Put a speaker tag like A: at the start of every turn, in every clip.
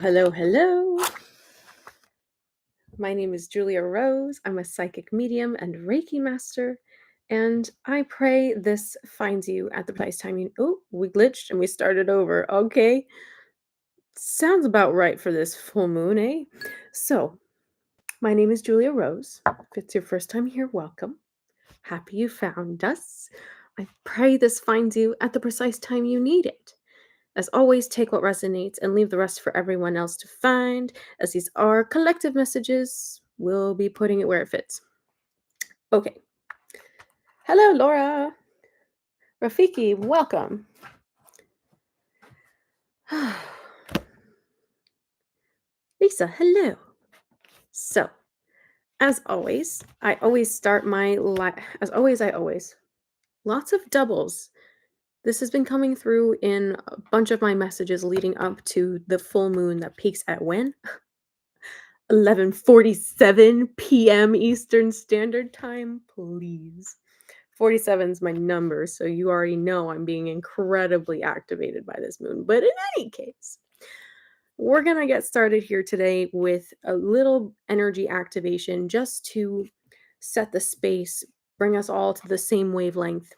A: Hello, hello. My name is Julia Rose. I'm a psychic medium and Reiki master, and I pray this finds you at the precise time you. Oh, we glitched and we started over. Okay, sounds about right for this full moon, eh? So, my name is Julia Rose. If it's your first time here, welcome. Happy you found us. I pray this finds you at the precise time you need it. As always, take what resonates and leave the rest for everyone else to find, as these are collective messages. We'll be putting it where it fits. Okay. Hello, Laura. Rafiki, welcome. Lisa, hello. So, as always, I always start my as always, I always. Lots of doubles. This has been coming through in a bunch of my messages leading up to the full moon that peaks at when? 11:47 p.m. Eastern Standard Time, please. 47 is my number, so you already know I'm being incredibly activated by this moon. But in any case, we're going to get started here today with a little energy activation just to set the space, bring us all to the same wavelength,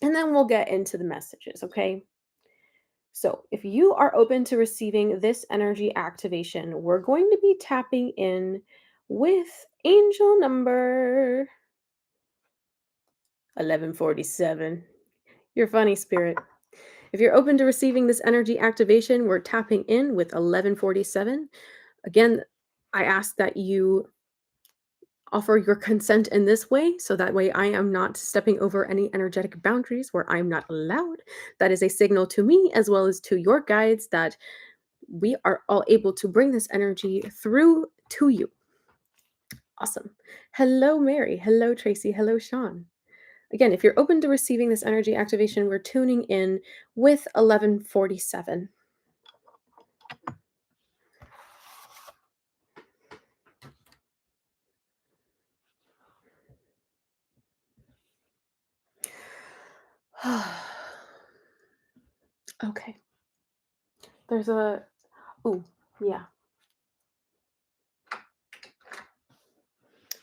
A: and then we'll get into the messages, okay? So, if you are open to receiving this energy activation, we're going to be tapping in with angel number 1147. You're funny, spirit. If you're open to receiving this energy activation, we're tapping in with 1147. Again, I ask that you offer your consent in this way, so that way I am not stepping over any energetic boundaries where I'm not allowed. That is a signal to me as well as to your guides that we are all able to bring this energy through to you. Awesome. Hello, Mary. Hello, Tracy. Hello, Sean. Again, if you're open to receiving this energy activation, we're tuning in with 1147. Okay. There's a. Oh, yeah.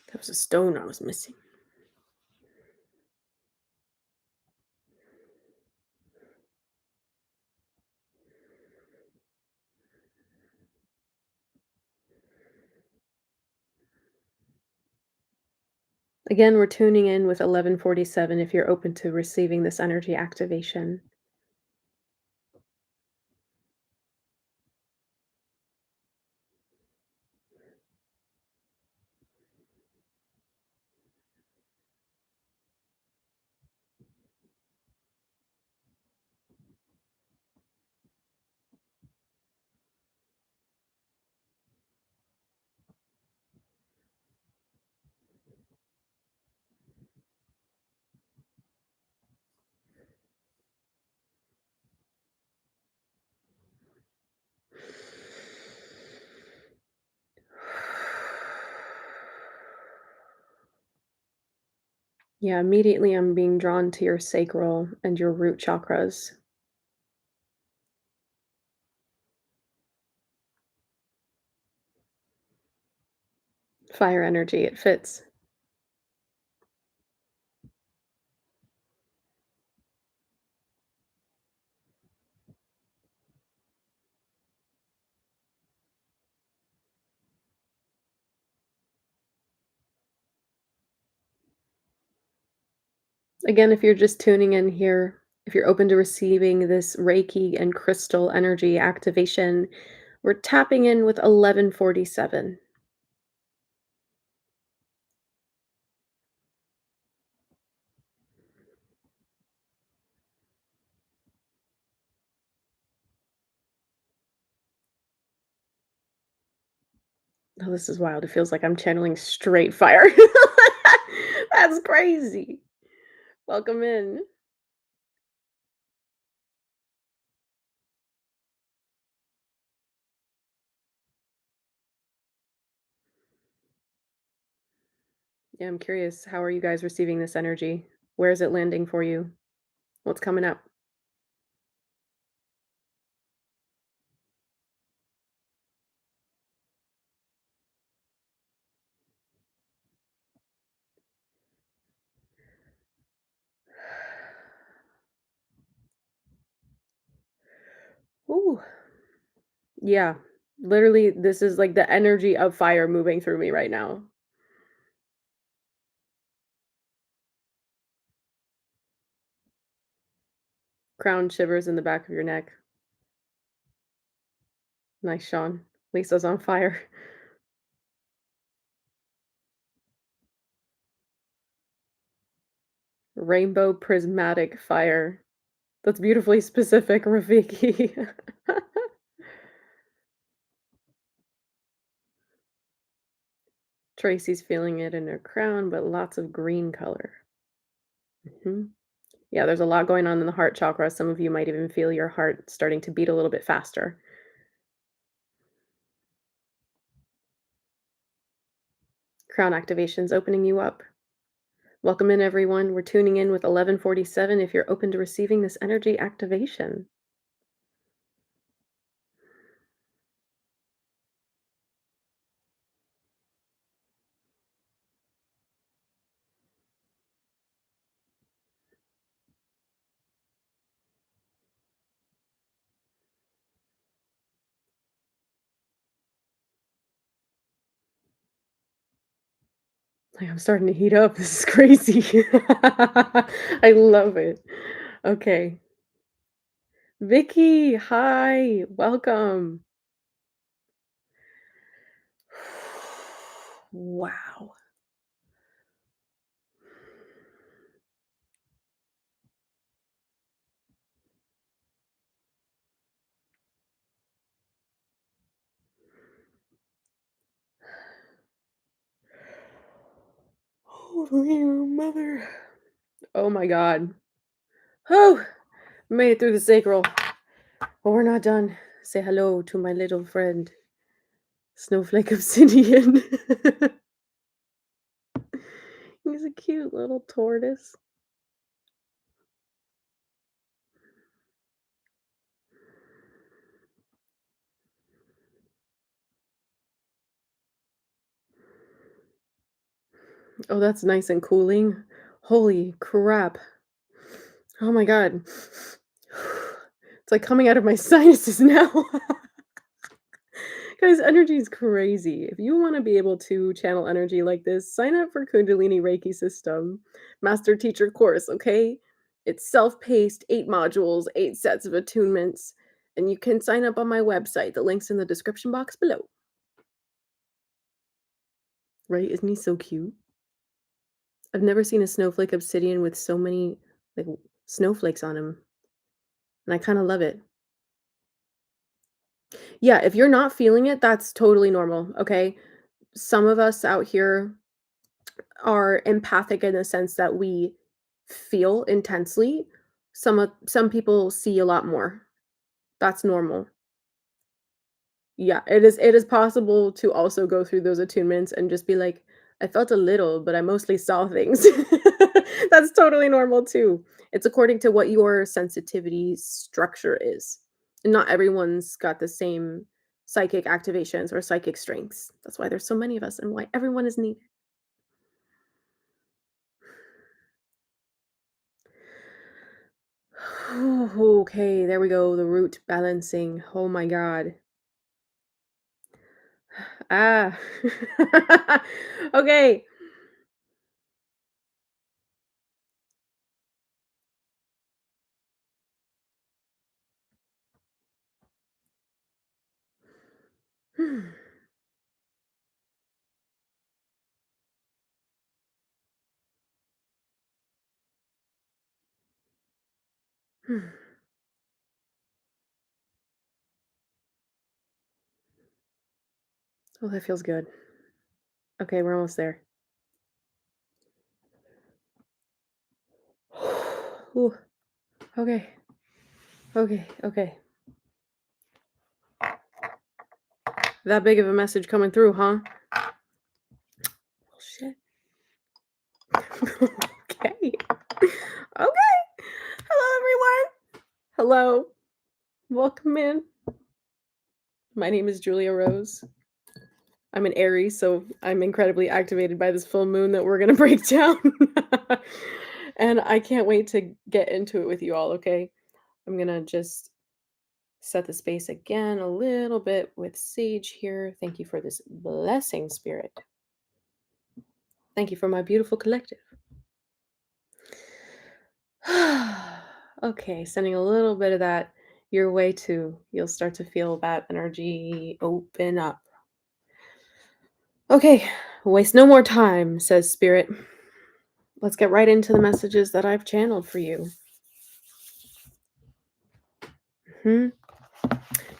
A: There was a stone I was missing. Again, we're tuning in with 1147 if you're open to receiving this energy activation. Yeah, immediately I'm being drawn to your sacral and your root chakras. Fire energy, it fits. Again, if you're just tuning in here, if you're open to receiving this Reiki and crystal energy activation, we're tapping in with 1147. Oh, this is wild. It feels like I'm channeling straight fire. That's crazy. Welcome in. Yeah, I'm curious. How are you guys receiving this energy? Where is it landing for you? What's coming up? Ooh. Yeah. Literally, this is like the energy of fire moving through me right now. Crown shivers in the back of your neck. Nice, Sean. Lisa's on fire. Rainbow prismatic fire. That's beautifully specific, Rafiki. Tracy's feeling it in her crown, but lots of green color. Mhm. Yeah, there's a lot going on in the heart chakra. Some of you might even feel your heart starting to beat a little bit faster. Crown activation's opening you up. Welcome in, everyone. We're tuning in with 1147 if you're open to receiving this energy activation. Like, I'm starting to heat up. This is crazy. I love it. Okay. Vicky, hi. Welcome. Wow. Holy mother. Oh my god. Oh, made it through the sacral. But we're not done. Say hello to my little friend, Snowflake Obsidian. He's a cute little tortoise. Oh, that's nice and cooling. Holy crap. Oh my god. It's like coming out of my sinuses now. Guys, energy is crazy. If you want to be able to channel energy like this, sign up for Kundalini Reiki System Master Teacher course, okay? It's self-paced, 8 modules, 8 sets of attunements, and you can sign up on my website. The link's in the description box below. Right? Isn't he so cute? I've never seen a snowflake obsidian with so many like snowflakes on him, and I kind of love it. Yeah, if you're not feeling it, that's totally normal, okay? Some of us out here are empathic in the sense that we feel intensely. Some people see a lot more. That's normal. Yeah, it is possible to also go through those attunements and just be like, "I felt a little, but I mostly saw things." That's totally normal too. It's according to what your sensitivity structure is. And not everyone's got the same psychic activations or psychic strengths. That's why there's so many of us and why everyone is needed. Okay, there we go. The root balancing. Oh my god. Ah. Okay. Oh, that feels good. Okay, we're almost there. Ooh, okay. Okay, okay. That big of a message coming through, huh? Bullshit. Okay. Okay. Hello, everyone. Hello. Welcome in. My name is Julia Rose. I'm an Aries, so I'm incredibly activated by this full moon that we're gonna break down. And I can't wait to get into it with you all, okay? I'm gonna just Set the space again a little bit with sage here. Thank you for this blessing, Spirit. Thank you for my beautiful collective. Okay, sending a little bit of that your way too. You'll start to feel that energy open up. Okay, waste no more time, says Spirit. Let's get right into the messages that I've channeled for you. Hmm.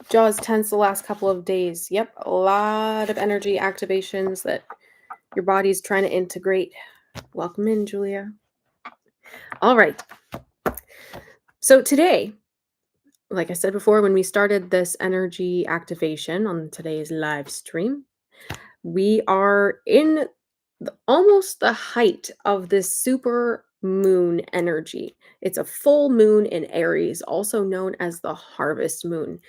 A: Jaws tense the last couple of days. Yep, a lot of energy activations that your body's trying to integrate. Welcome in, Julia. All right. So today, like I said before, when we started this energy activation on today's live stream, we are in almost the height of this super moon energy. It's a full moon in Aries, also known as the harvest moon.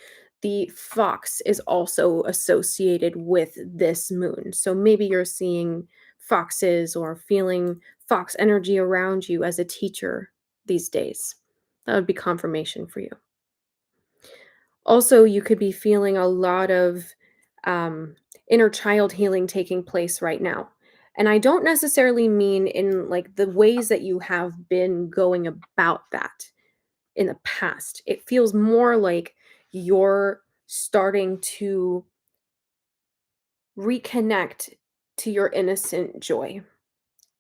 A: The fox is also associated with this moon. So maybe you're seeing foxes or feeling fox energy around you as a teacher these days. That would be confirmation for you. Also, you could be feeling a lot of um, inner child healing taking place right now. And I don't necessarily mean in like the ways that you have been going about that in the past. It feels more like you're starting to reconnect to your innocent joy.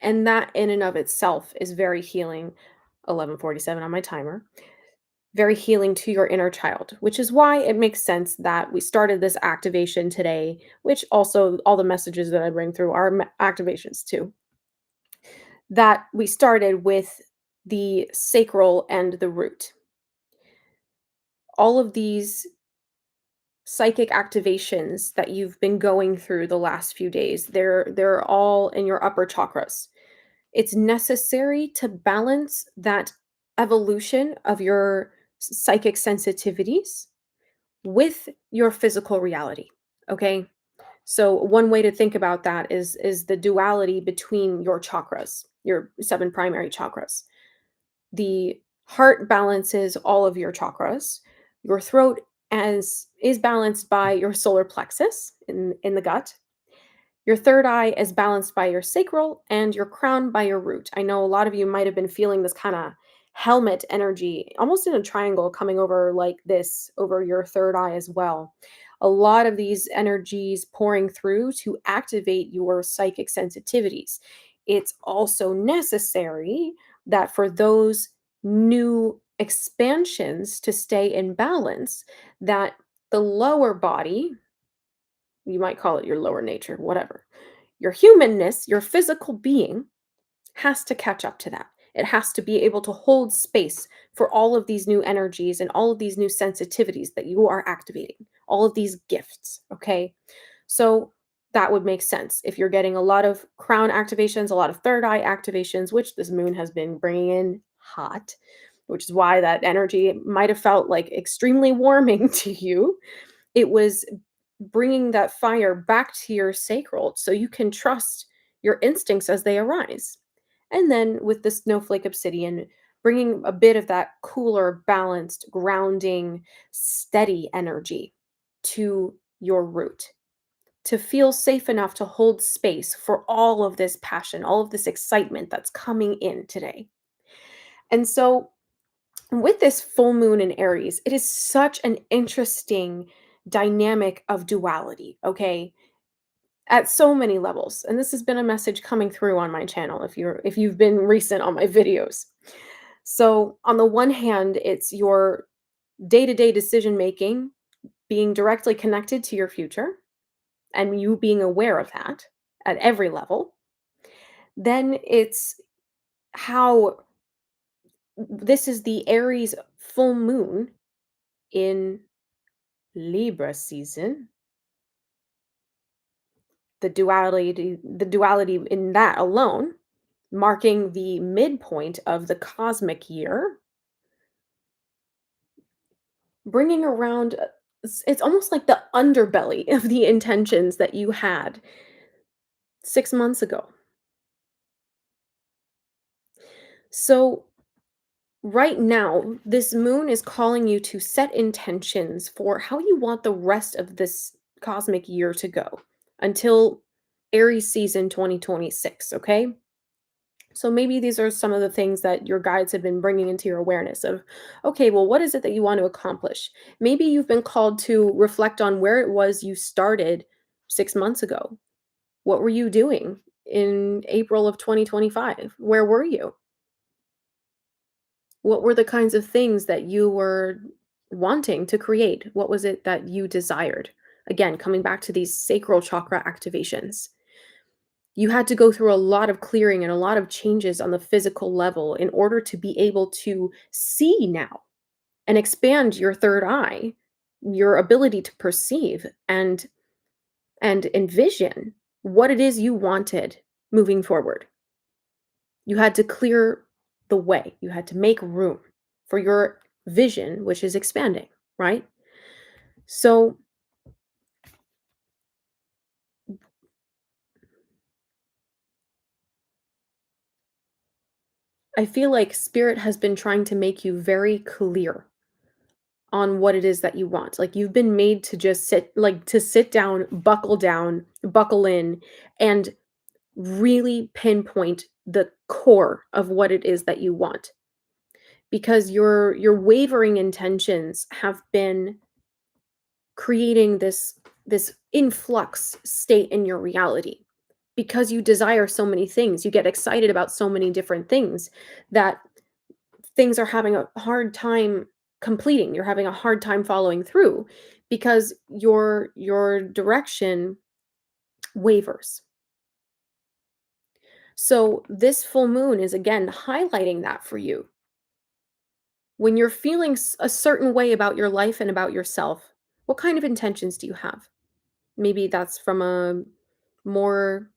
A: And that in and of itself is very healing. 11:47 on my timer. Very healing to your inner child, which is why it makes sense that we started this activation today, which also all the messages that I bring through are activations too. That we started with the sacral and the root. All of these psychic activations that you've been going through the last few days, they're all in your upper chakras. It's necessary to balance that evolution of your psychic sensitivities with your physical reality. Okay? So one way to think about that is the duality between your chakras, your seven primary chakras. The heart balances all of your chakras. Your throat as is balanced by your solar plexus in the gut. Your third eye is balanced by your sacral and your crown by your root. I know a lot of you might have been feeling this kind of helmet energy, almost in a triangle coming over like this over your third eye as well. A lot of these energies pouring through to activate your psychic sensitivities. It's also necessary that for those new expansions to stay in balance, that the lower body, you might call it your lower nature, whatever. Your humanness, your physical being, has to catch up to that. It has to be able to hold space for all of these new energies and all of these new sensitivities that you are activating, all of these gifts. Okay. So that would make sense. If you're getting a lot of crown activations, a lot of third eye activations, which this moon has been bringing in hot, which is why that energy might have felt like extremely warming to you. It was bringing that fire back to your sacral so you can trust your instincts as they arise. And then with the snowflake obsidian, bringing a bit of that cooler, balanced, grounding, steady energy to your root to feel safe enough to hold space for all of this passion, all of this excitement that's coming in today. And so with this full moon in Aries, it is such an interesting dynamic of duality, okay? At so many levels. And this has been a message coming through on my channel if you've been recent on my videos. So, on the one hand, it's your day-to-day decision making being directly connected to your future and you being aware of that at every level. Then it's how this is the Aries full moon in Libra season. The duality in that alone, marking the midpoint of the cosmic year, bringing around it's almost like the underbelly of the intentions that you had 6 months ago. So Right now, this moon is calling you to set intentions for how you want the rest of this cosmic year to go until Aries season 2026, okay? So maybe these are some of the things that your guides have been bringing into your awareness of, okay, well, what is it that you want to accomplish? Maybe you've been called to reflect on where it was you started 6 months ago. What were you doing in April of 2025? Where were you? What were the kinds of things that you were wanting to create? What was it that you desired? Again, coming back to these sacral chakra activations. You had to go through a lot of clearing and a lot of changes on the physical level in order to be able to see now and expand your third eye, your ability to perceive and envision what it is you wanted moving forward. You had to clear the way. You had to make room for your vision, which is expanding, right? So I feel like spirit has been trying to make you very clear on what it is that you want. Like you've been made to just sit down, buckle in, and really pinpoint the core of what it is that you want. Because your wavering intentions have been creating this influx state in your reality. Because you desire so many things, you get excited about so many different things that things are having a hard time completing. You're having a hard time following through because your direction wavers. So this full moon is again highlighting that for you. When you're feeling a certain way about your life and about yourself, what kind of intentions do you have? Maybe that's from a more,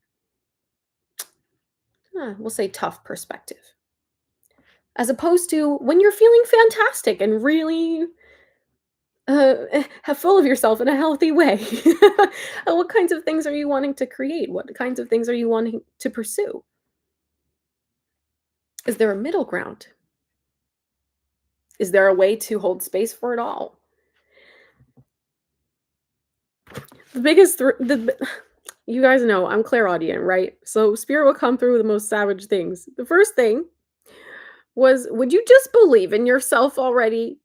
A: we'll say, tough perspective, as opposed to when you're feeling fantastic and really have full of yourself in a healthy way. What kinds of things are you wanting to create? What kinds of things are you wanting to pursue? Is there a middle ground? Is there a way to hold space for it all? The biggest, you guys know I'm clairaudient, right? So spirit will come through with the most savage things. The first thing was, would you just believe in yourself already?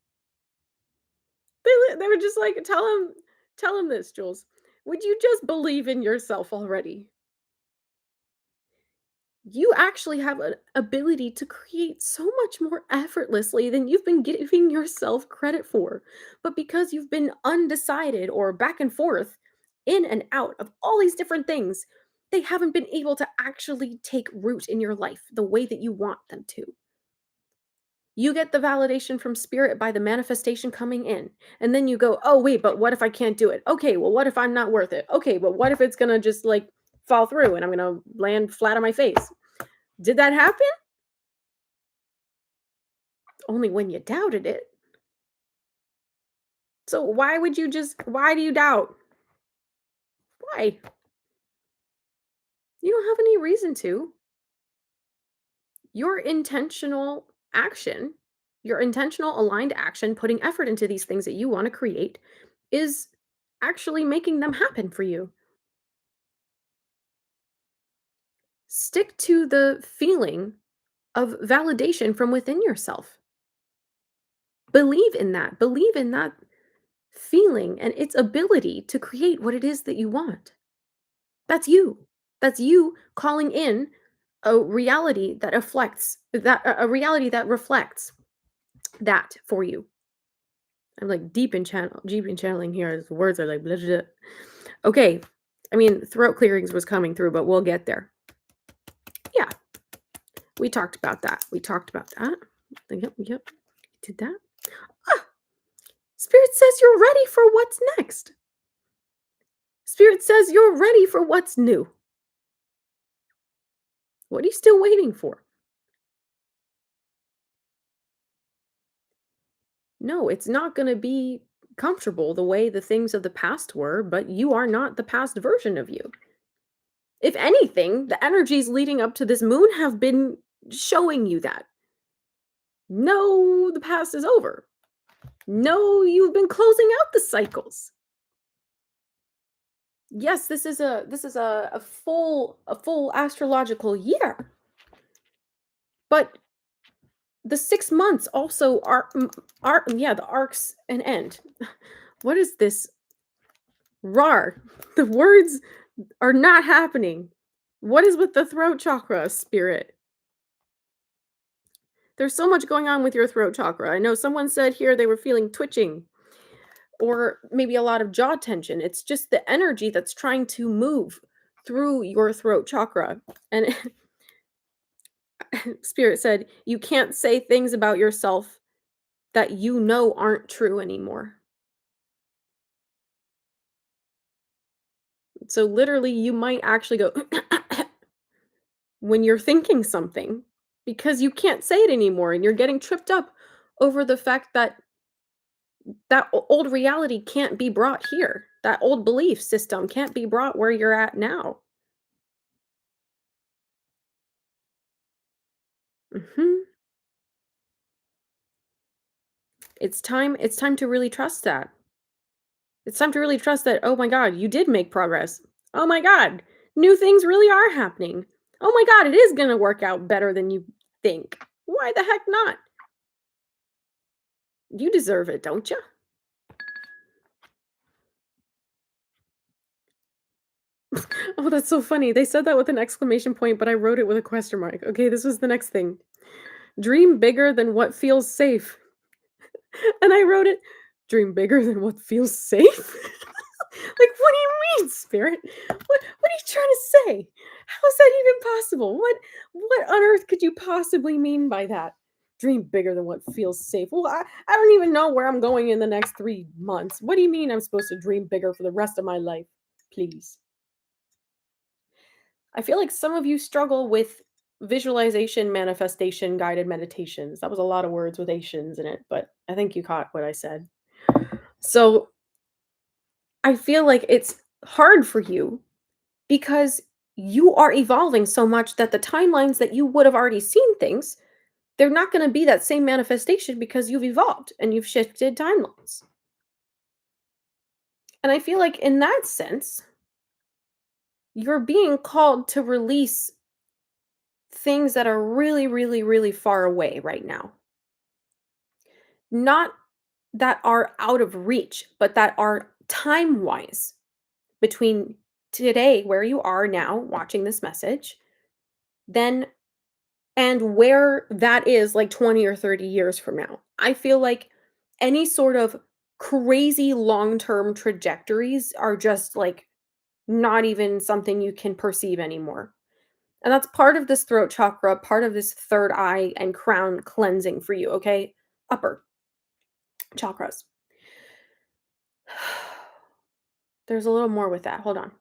A: They were just like, tell him this, Jules. Would you just believe in yourself already? You actually have an ability to create so much more effortlessly than you've been giving yourself credit for. But because you've been undecided or back and forth, in and out of all these different things, they haven't been able to actually take root in your life the way that you want them to. You get the validation from spirit by the manifestation coming in. And then you go, oh, wait, but what if I can't do it? Okay, well, what if I'm not worth it? Okay, but what if it's going to just like fall through and I'm going to land flat on my face? Did that happen? Only when you doubted it. So why do you doubt? Why? You don't have any reason to. Your intentional action, your intentional aligned action, putting effort into these things that you want to create is actually making them happen for you. Stick to the feeling of validation from within yourself. Believe in that. Believe in that feeling and its ability to create what it is that you want. That's you. That's you calling in a reality that reflects that for you. I'm like deep in channeling here. As words are like blah, blah, blah. Okay. I mean, throat clearings was coming through, but we'll get there. Yeah, we talked about that. Yep. Did that. Ah, Spirit says you're ready for what's next. Spirit says you're ready for what's new. What are you still waiting for? No, it's not going to be comfortable the way the things of the past were, but you are not the past version of you. If anything, the energies leading up to this moon have been showing you that. No, the past is over. No, you've been closing out the cycles. Yes, this is a full astrological year. But the 6 months also are yeah, the arcs an end. What is this? Rar. The words are not happening. What is with the throat chakra, spirit? There's so much going on with your throat chakra. I know someone said here they were feeling twitching or maybe a lot of jaw tension. It's just the energy that's trying to move through your throat chakra. And spirit said, you can't say things about yourself that you know aren't true anymore. So literally, you might actually go when you're thinking something because you can't say it anymore and you're getting tripped up over the fact that old reality can't be brought here. That old belief system can't be brought where you're at now. Mhm. It's time to really trust that. It's time to really trust that, "Oh my god, you did make progress. Oh my god, new things really are happening. Oh my god, it is gonna work out better than you think. Why the heck not? You deserve it, don't you?" Oh, that's so funny. They said that with an exclamation point, but I wrote it with a question mark. Okay, this was the next thing. Dream bigger than what feels safe. And I wrote it, dream bigger than what feels safe? Like, what do you mean, spirit? What are you trying to say? How is that even possible? What on earth could you possibly mean by that? Dream bigger than what feels safe. Well, I don't even know where I'm going in the next 3 months. What do you mean I'm supposed to dream bigger for the rest of my life? Please. I feel like some of you struggle with visualization, manifestation, guided meditations. That was a lot of words with Asians in it, but I think you caught what I said. So I feel like it's hard for you because you are evolving so much that the timelines that you would have already seen things, they're not going to be that same manifestation because you've evolved and you've shifted timelines. And I feel like in that sense, you're being called to release things that are really, really, really far away right now. Not that are out of reach, but that are time wise between today, where you are now watching this message, then and where that is like 20 or 30 years from now. I feel like any sort of crazy long term trajectories are just like not even something you can perceive anymore. And that's part of this throat chakra, part of this third eye and crown cleansing for you, okay? Upper chakras. There's a little more with that. Hold on.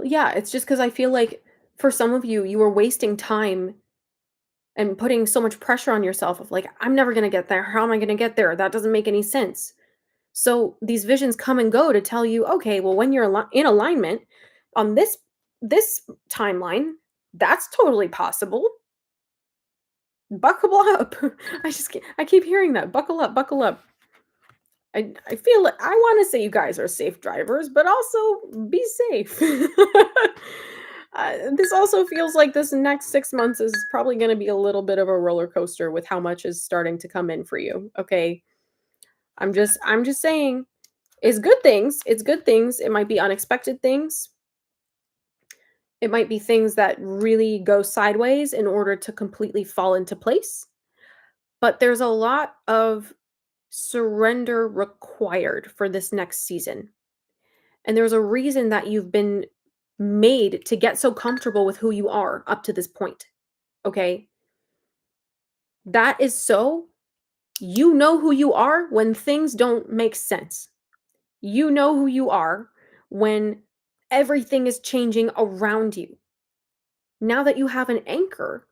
A: Yeah, it's just because I feel like for some of you, you are wasting time and putting so much pressure on yourself of like, I'm never going to get there. How am I going to get there? That doesn't make any sense. So these visions come and go to tell you, okay, well, when you're in alignment on this timeline, that's totally possible. Buckle up. I keep hearing that. Buckle up, buckle up. I feel like I want to say you guys are safe drivers, but also be safe. This also feels like this next 6 months is probably going to be a little bit of a roller coaster with how much is starting to come in for you. Okay, I'm just saying, it's good things. It's good things. It might be unexpected things. It might be things that really go sideways in order to completely fall into place. But there's a lot of surrender required for this next season. And there's a reason that you've been made to get so comfortable with who you are up to this point. Okay? That is so you know who you are when things don't make sense. You know who you are when everything is changing around you. Now that you have an anchor,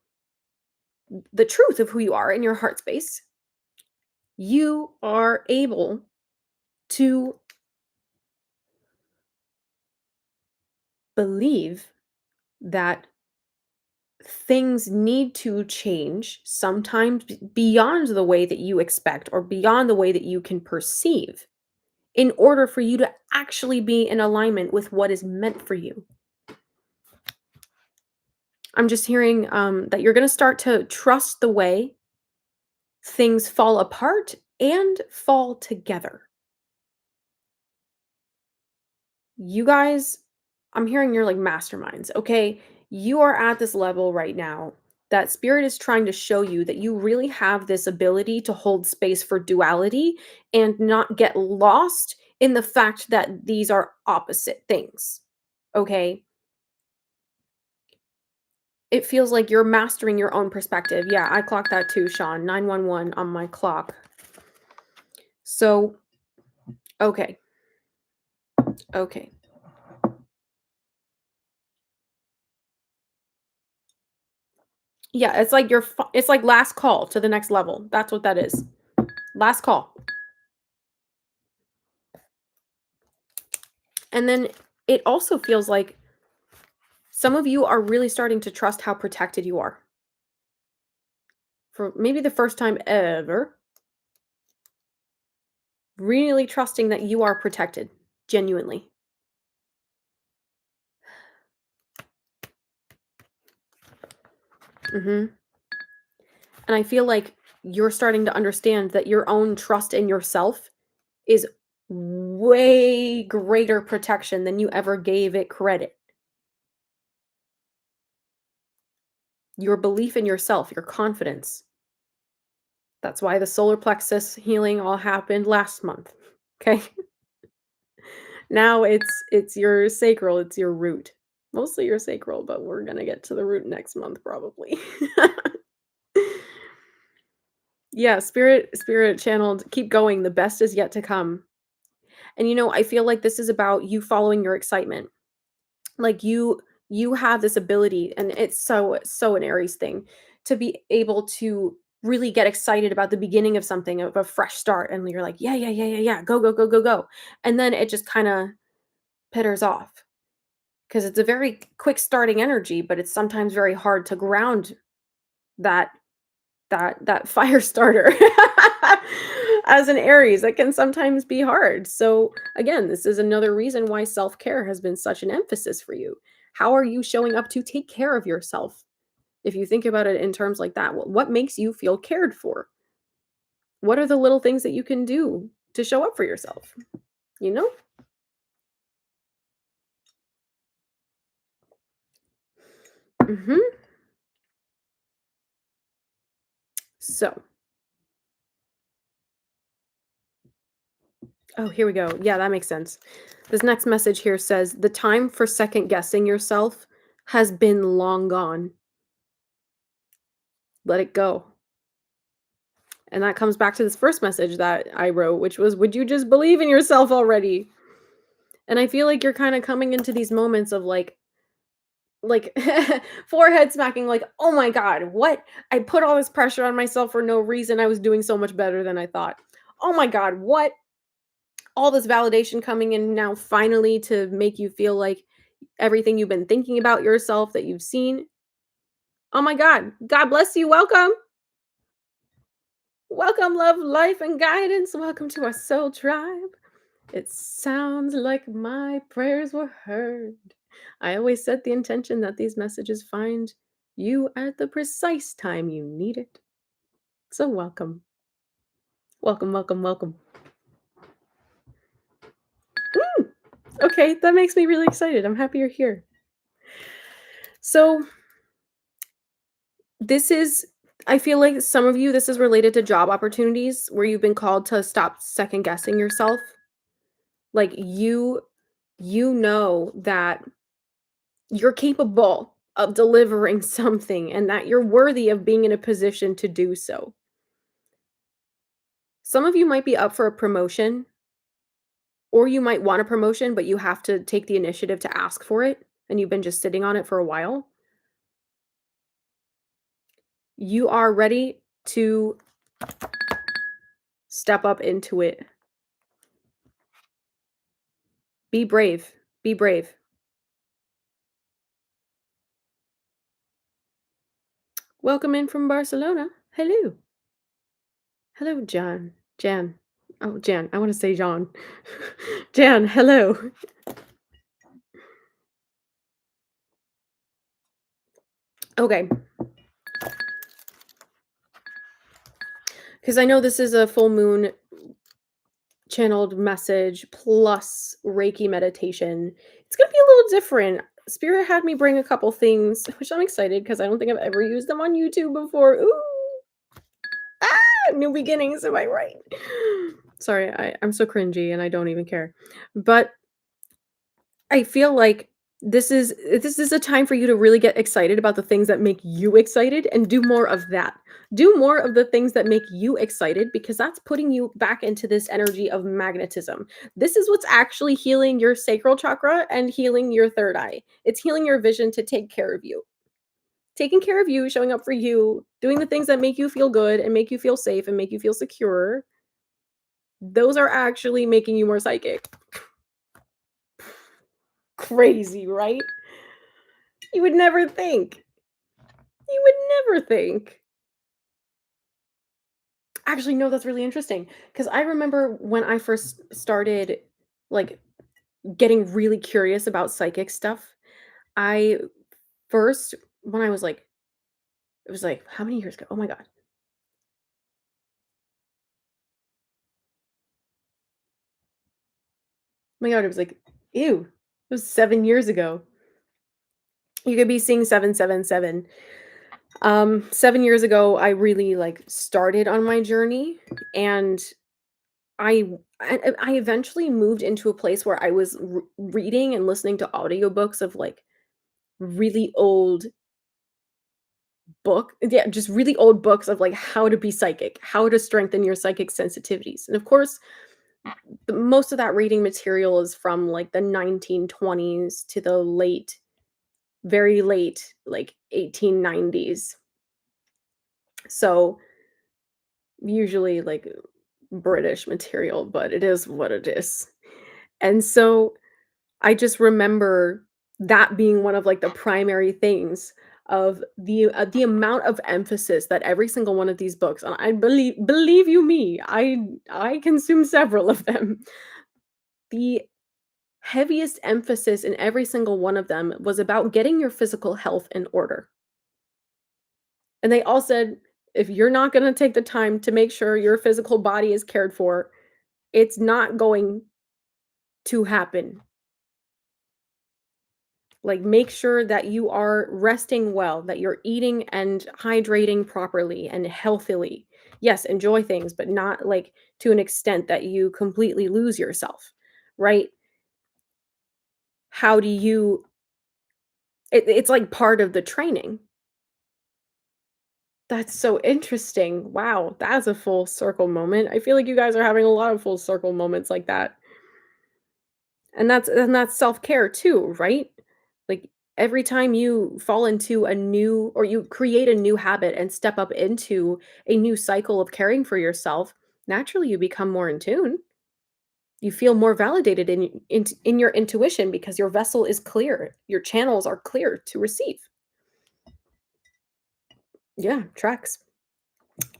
A: the truth of who you are in your heart space, you are able to believe that things need to change sometimes beyond the way that you expect or beyond the way that you can perceive in order for you to actually be in alignment with what is meant for you. I'm just hearing that you're going to start to trust the way things fall apart and fall together. You guys, I'm hearing you're like masterminds, okay? You are at this level right now that spirit is trying to show you that you really have this ability to hold space for duality and not get lost in the fact that these are opposite things, okay? It feels like you're mastering your own perspective. Yeah, I clocked that too, Sean. 911 on my clock. So, okay. Okay. Yeah, it's like it's like last call to the next level. That's what that is. Last call. And then it also feels like some of you are really starting to trust how protected you are. For maybe the first time ever, really trusting that you are protected, genuinely. Mhm. And I feel like you're starting to understand that your own trust in yourself is way greater protection than you ever gave it credit. Your belief in yourself, your confidence. That's why the solar plexus healing all happened last month. Okay? Now it's your sacral, it's your root. Mostly your sacral, but we're going to get to the root next month probably. Yeah, spirit channeled, keep going, the best is yet to come. And I feel like this is about you following your excitement. Like you have this ability, and it's so an Aries thing, to be able to really get excited about the beginning of something, of a fresh start, and you're like, yeah, yeah, yeah, yeah, yeah, go, go, go, go, go. And then it just kind of pitters off because it's a very quick starting energy, but it's sometimes very hard to ground that that fire starter. As an Aries, that can sometimes be hard. So again, this is another reason why self-care has been such an emphasis for you. How are you showing up to take care of yourself? If you think about it in terms like that, what makes you feel cared for? What are the little things that you can do to show up for yourself? You know? Mhm. So, oh, here we go. Yeah, that makes sense. This next message here says, "The time for second guessing yourself has been long gone. Let it go." And that comes back to this first message that I wrote, which was, would you just believe in yourself already? And I feel like you're kind of coming into these moments of like forehead smacking, like, oh my God, what? I put all this pressure on myself for no reason. I was doing so much better than I thought. Oh my God, what? All this validation coming in now finally to make you feel like everything you've been thinking about yourself that you've seen. Oh my God, God bless you. Welcome. Welcome, love, life, and guidance. Welcome to our soul tribe. It sounds like my prayers were heard. I always set the intention that these messages find you at the precise time you need it. So welcome. Welcome, welcome, welcome. Mm, okay, that makes me really excited. I'm happy you're here. So, this is, I feel like some of you, this is related to job opportunities where you've been called to stop second guessing yourself. Like you know that you're capable of delivering something and that you're worthy of being in a position to do so. Some of you might be up for a promotion, or you might want a promotion, but you have to take the initiative to ask for it, and you've been just sitting on it for a while. You are ready to step up into it. Be brave. Be brave. Welcome in from Barcelona. Hello. Hello, John. Jan. Oh, Jan. I want to say John. Jan, hello. Okay, because I know this is a full moon channeled message plus Reiki meditation. It's going to be a little different. Spirit had me bring a couple things, which I'm excited because I don't think I've ever used them on YouTube before. Ooh, new beginnings, am I right? Sorry, I'm so cringy and I don't even care. But I feel like this is a time for you to really get excited about the things that make you excited and do more of that. Do more of the things that make you excited because that's putting you back into this energy of magnetism. This is what's actually healing your sacral chakra and healing your third eye. It's healing your vision to take care of you. Taking care of you, showing up for you, doing the things that make you feel good and make you feel safe and make you feel secure. Those are actually making you more psychic. Crazy, right? You would never think. You would never think. Actually, no, that's really interesting because I remember when I first started, like, getting really curious about psychic stuff, I first when I was, like it was, like, how many years ago? Oh my god. Oh my god, it was, like ew. It was 7 years ago. You could be seeing 777. 7 years ago, I really, like, started on my journey, and I eventually moved into a place where I was reading and listening to audiobooks of, like, really old just really old books of, like, how to be psychic, how to strengthen your psychic sensitivities, and, of course, most of that reading material is from, like, the 1920s to the very late, like, 1890s. So, usually, like, British material, but it is what it is. And so I just remember that being one of, like, the primary things of the amount of emphasis that every single one of these books and I believe you me, I consume several of them. The heaviest emphasis in every single one of them was about getting your physical health in order. And they all said, "If you're not gonna take the time to make sure your physical body is cared for, it's not going to happen." Like, make sure that you are resting well, that you're eating and hydrating properly and healthily. Yes, enjoy things, but not like to an extent that you completely lose yourself, right? How do you it's like part of the training. That's so interesting. Wow, that's a full circle moment. I feel like you guys are having a lot of full circle moments like that. And that's self-care too, right? Like, every time you fall into a new or you create a new habit and step up into a new cycle of caring for yourself, naturally you become more in tune. You feel more validated in your intuition because your vessel is clear. Your channels are clear to receive. Yeah, tracks.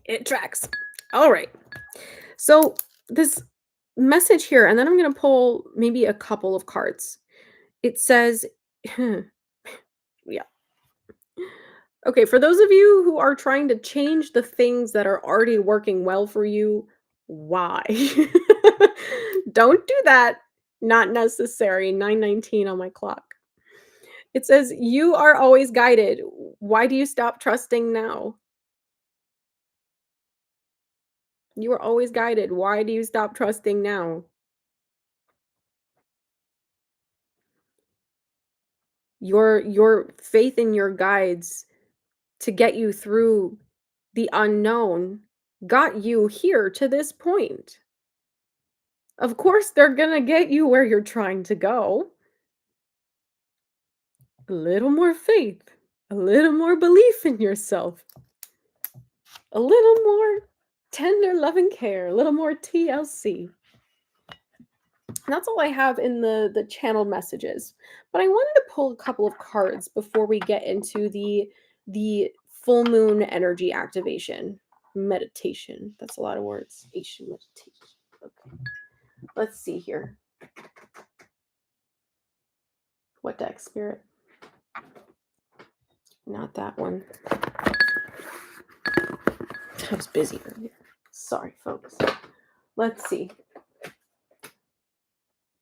A: It tracks. All right. So, this message here, and then I'm going to pull maybe a couple of cards. It says, yeah. Okay, for those of you who are trying to change the things that are already working well for you, why? Don't do that. Not necessary. 9:19 on my clock. It says, "You are always guided. Why do you stop trusting now? You are always guided. Why do you stop trusting now?" Your faith in your guides to get you through the unknown got you here to this point. Of course, they're gonna get you where you're trying to go. A little more faith, a little more belief in yourself, a little more tender loving care, a little more TLC. And that's all I have in the channeled messages. But I wanted to pull a couple of cards before we get into the full moon energy activation. Meditation. That's a lot of words. Meditation. Okay. Let's see here. What deck, Spirit? Not that one. I was busy earlier. Sorry, folks. Let's see.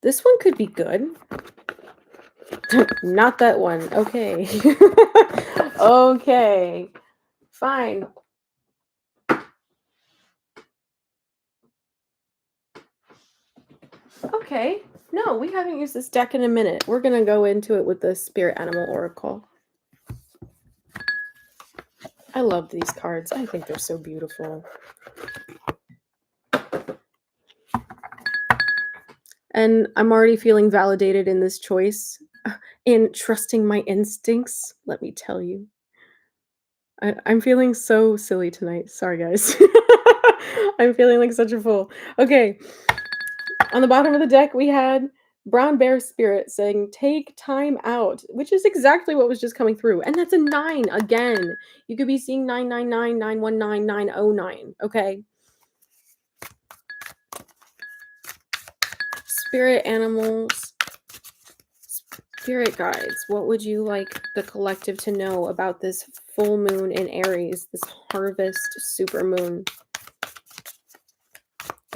A: This one could be good. Not that one. Okay. Okay. Fine. Okay. No, we haven't used this deck in a minute. We're going to go into it with the Spirit Animal Oracle. I love these cards. I think they're so beautiful. And I'm already feeling validated in this choice, in trusting my instincts, let me tell you. I'm feeling so silly tonight. Sorry, guys. I'm feeling like such a fool. Okay. On the bottom of the deck, we had Brown Bear Spirit saying, take time out, which is exactly what was just coming through. And that's a 9 again. You could be seeing 999, 919, 909. Okay. Spirit animals, spirit guides, what would you like the collective to know about this full moon in Aries, this harvest super moon?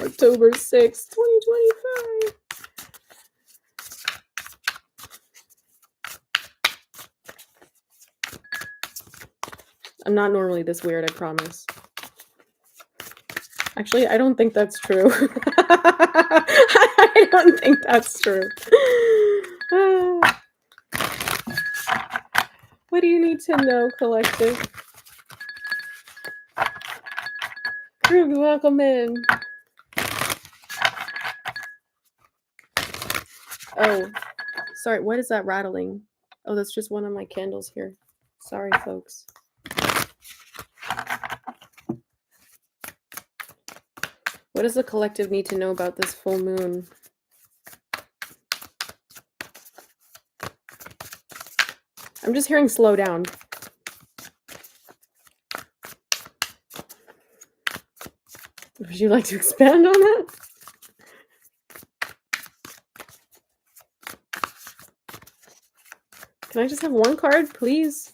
A: October 6th, 2025. I'm not normally this weird, I promise. Actually, I don't think that's true. I don't think that's true. What do you need to know, collective? Krug, welcome in. Oh, sorry, what is that rattling? Oh, that's just one of my candles here. Sorry, folks. What does the collective need to know about this full moon? I'm just hearing slow down. Would you like to expand on that? Can I just have one card, please?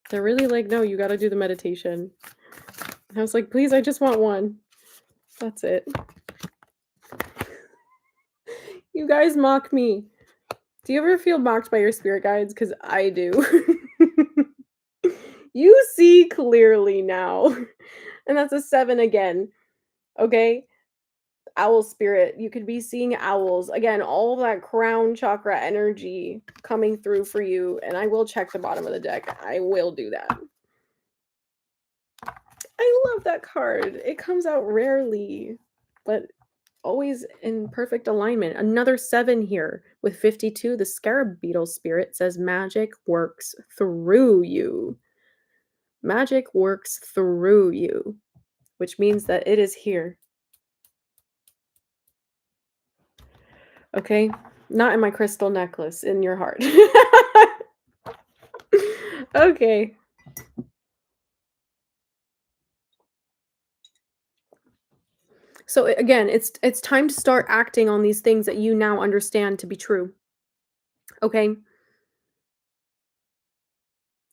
A: They're really like, no, you gotta do the meditation. And I was like, please, I just want one. That's it. You guys mock me. Do you ever feel mocked by your spirit guides? Because I do. You see clearly now. And that's a 7 again. Okay? Owl spirit. You could be seeing owls. Again, all that crown chakra energy coming through for you. And I will check the bottom of the deck. I will do that. I love that card. It comes out rarely, but always in perfect alignment. Another 7 here with 52. The scarab beetle spirit says magic works through you. Magic works through you, which means that it is here. Okay? Not in my crystal necklace, in your heart. Okay. So again, it's time to start acting on these things that you now understand to be true. Okay?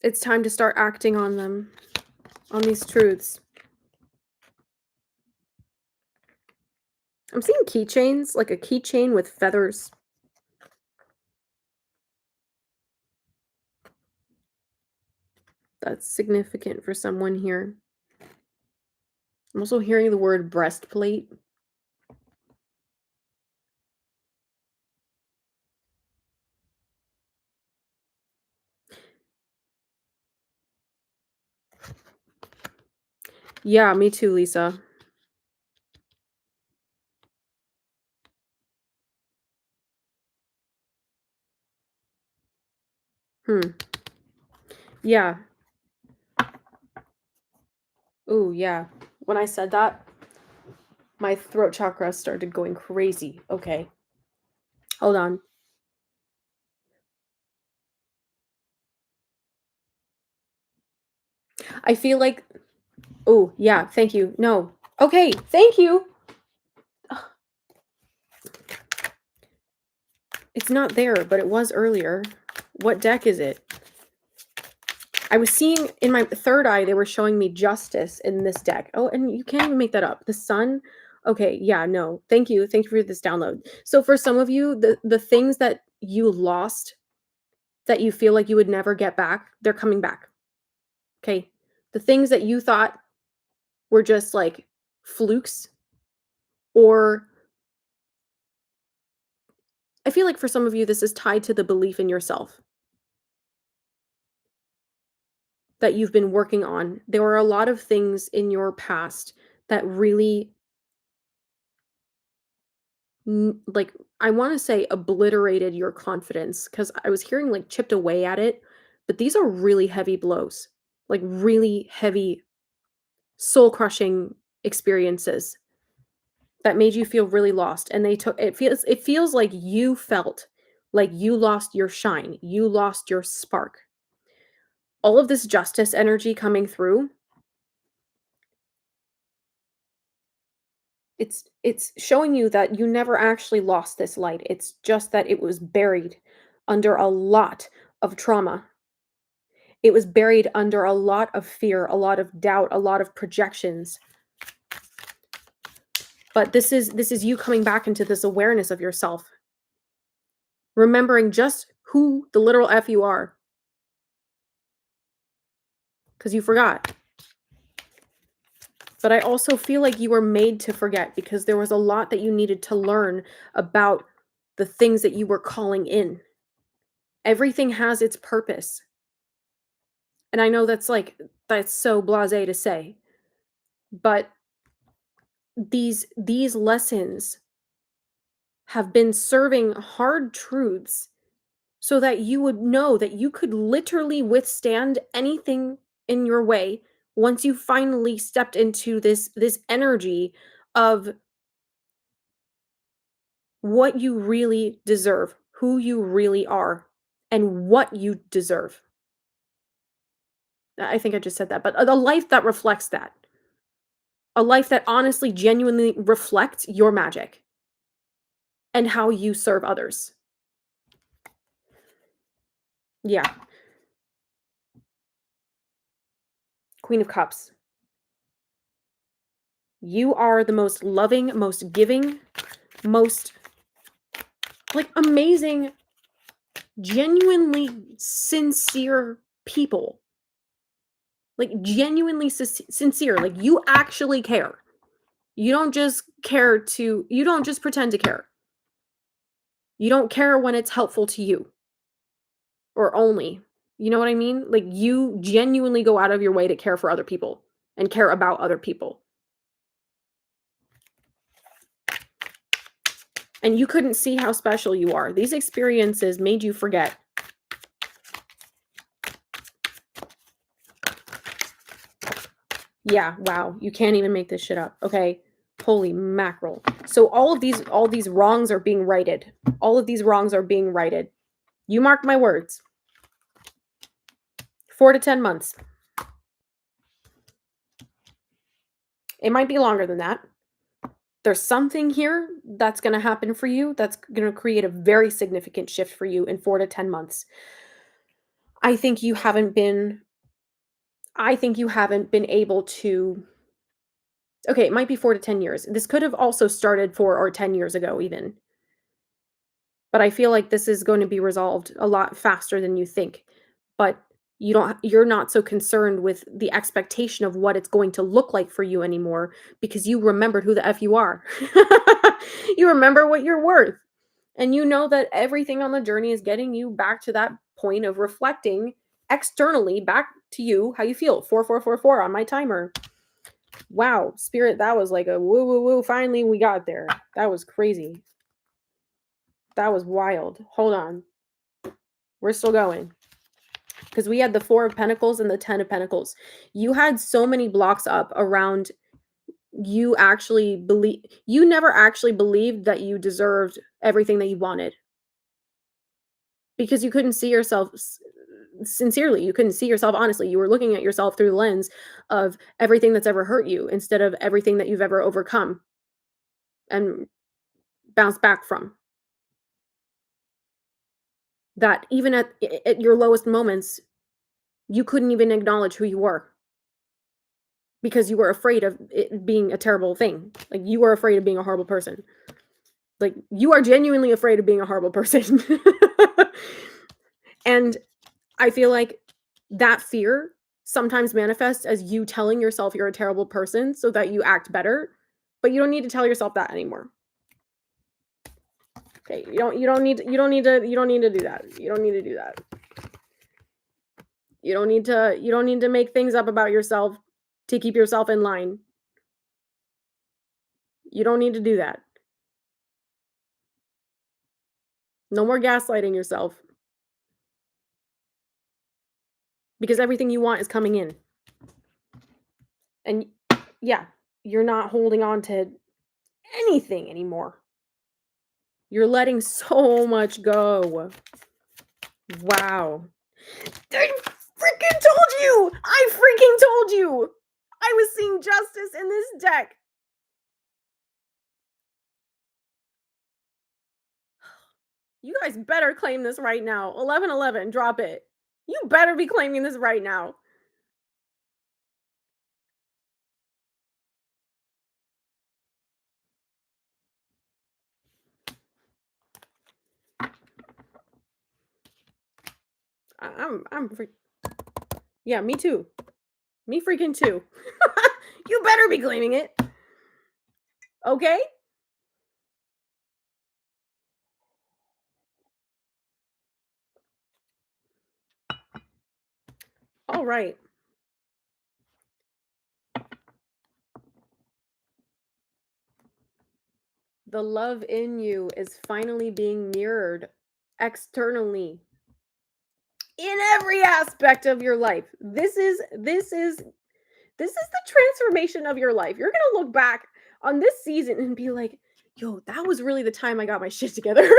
A: It's time to start acting on them, on these truths. I'm seeing keychains, like a keychain with feathers. That's significant for someone here. I'm also hearing the word breastplate. Yeah, me too, Lisa. Yeah. Ooh, yeah. When I said that, My throat chakra started going crazy. Okay. Hold on. I feel like, oh, yeah, thank you. No. Okay, thank you. Ugh, it's not there, but it was earlier. What deck is it? I was seeing in my third eye, they were showing me justice in this deck. Oh, and you can't even make that up. The sun. Okay, yeah, no. Thank you. Thank you for this download. So for some of you, the things that you lost that you feel like you would never get back, they're coming back. Okay? The things that you thought were just like flukes, or I feel like for some of you this is tied to the belief in yourself that you've been working on. There were a lot of things in your past that really like, I want to say obliterated your confidence, because I was hearing like chipped away at it, but these are really heavy blows, like really heavy, soul crushing experiences that made you feel really lost. And it feels like you felt like you lost your shine, you lost your spark. All of this justice energy coming through, it's showing you that you never actually lost this light. It's just that it was buried under a lot of trauma. It was buried under a lot of fear, a lot of doubt, a lot of projections. But this is you coming back into this awareness of yourself, remembering just who the literal F you are, because you forgot. But I also feel like you were made to forget, because there was a lot that you needed to learn about the things that you were calling in. Everything has its purpose. And I know that's so blasé to say, but these lessons have been serving hard truths so that you would know that you could literally withstand anything in your way once you finally stepped into this energy of what you really deserve, who you really are, and what you deserve. I think I just said that, but a life that reflects that. A life that honestly, genuinely reflects your magic and how you serve others. Yeah. Queen of Cups. You are the most loving, most giving, most like amazing, genuinely sincere people. Like genuinely sincere. Like you actually care. You don't just you don't just pretend to care. You don't care when it's helpful to you, or only. You know what I mean? Like you genuinely go out of your way to care for other people and care about other people. And you couldn't see how special you are. These experiences made you forget. Yeah, wow. You can't even make this shit up. Okay. Holy mackerel. So all these wrongs are being righted. All of these wrongs are being righted. You mark my words. 4 to 10 months. It might be longer than that. There's something here that's going to happen for you that's going to create a very significant shift for you in 4 to 10 months. I think you haven't been able to. Okay, it might be 4 to 10 years. This could have also started 4 or 10 years ago even. But I feel like this is going to be resolved a lot faster than you think. But you're not so concerned with the expectation of what it's going to look like for you anymore, because you remembered who the F you are. You remember what you're worth. And you know that everything on the journey is getting you back to that point of reflecting externally back to you how you feel. 4444 on my timer. Wow, spirit, that was like a woo woo woo. Finally, we got there. That was crazy. That was wild. Hold on. We're still going. Because we had the 4 of Pentacles and the 10 of Pentacles. You had so many blocks up around you never actually believed that you deserved everything that you wanted because you couldn't see yourself sincerely. You couldn't see yourself honestly. You were looking at yourself through the lens of everything that's ever hurt you instead of everything that you've ever overcome and bounced back from. That even at your lowest moments, you couldn't even acknowledge who you were because you were afraid of it being a terrible thing. Like, you were afraid of being a horrible person. Like, you are genuinely afraid of being a horrible person. And I feel like that fear sometimes manifests as you telling yourself you're a terrible person so that you act better, but you don't need to tell yourself that anymore. Okay, you don't need to do that. You don't need to do that. You don't need to make things up about yourself to keep yourself in line. You don't need to do that. No more gaslighting yourself. Because everything you want is coming in. And yeah, you're not holding on to anything anymore. You're letting so much go. Wow. I freaking told you! I freaking told you! I was seeing justice in this deck. You guys better claim this right now. 1111, drop it. You better be claiming this right now. I'm yeah, me too. Me freaking too. You better be claiming it. Okay? All right. The love in you is finally being mirrored externally in every aspect of your life. This is the transformation of your life. You're going to look back on this season and be like, "Yo, that was really the time I got my shit together." That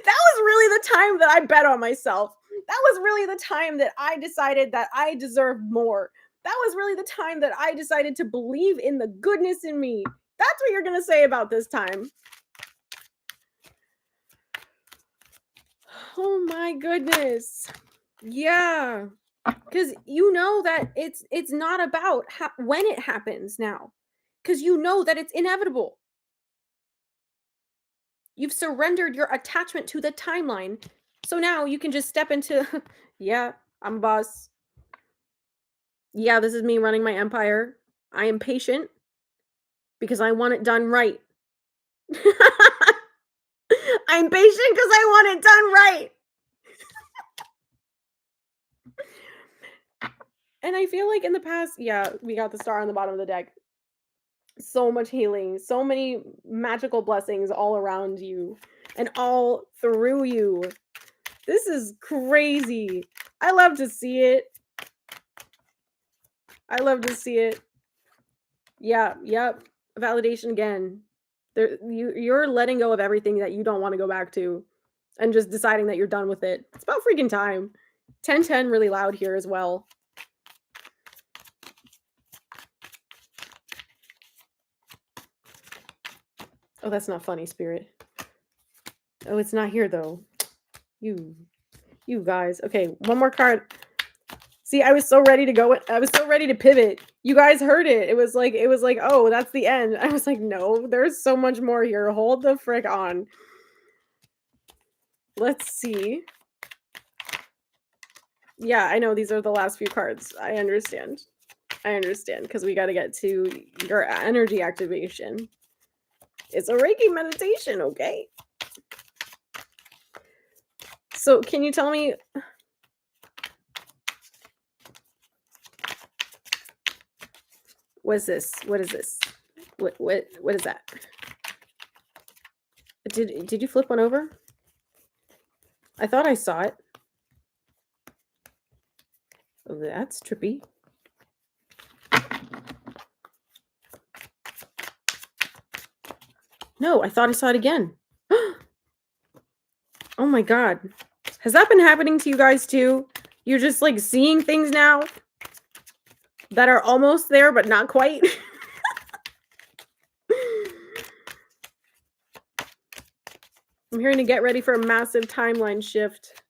A: was really the time that I bet on myself. That was really the time that I decided that I deserved more. That was really the time that I decided to believe in the goodness in me. That's what you're going to say about this time. Oh my goodness. Yeah. Cuz you know that it's not about when it happens now. Cuz you know that it's inevitable. You've surrendered your attachment to the timeline. So now you can just step into yeah, I'm a boss. Yeah, this is me running my empire. I am patient because I want it done right. I'm patient because I want it done right. And I feel like in the past, yeah, we got the star on the bottom of the deck. So much healing, so many magical blessings all around you and all through you. This is crazy. I love to see it. I love to see it. Yeah, yep. Validation again. You're letting go of everything that you don't want to go back to and just deciding that you're done with it. It's about freaking time. 1010 really loud here as well. Oh, that's not funny, Spirit. Oh, it's not here though. You guys. Okay, one more card. See, I was so ready to go. I was so ready to pivot. You guys heard it. It was like, oh, that's the end. I was like, no, there's so much more here. Hold the frick on. Let's see. Yeah, I know these are the last few cards. I understand. Because we got to get to your energy activation. It's a Reiki meditation, okay? So, can you tell me what is this? What is this? What is that? Did you flip one over? I thought I saw it. Oh, that's trippy. No, I thought I saw it again. Oh my god. Has that been happening to you guys too? You're just, like, seeing things now that are almost there, but not quite? I'm hearing to get ready for a massive timeline shift.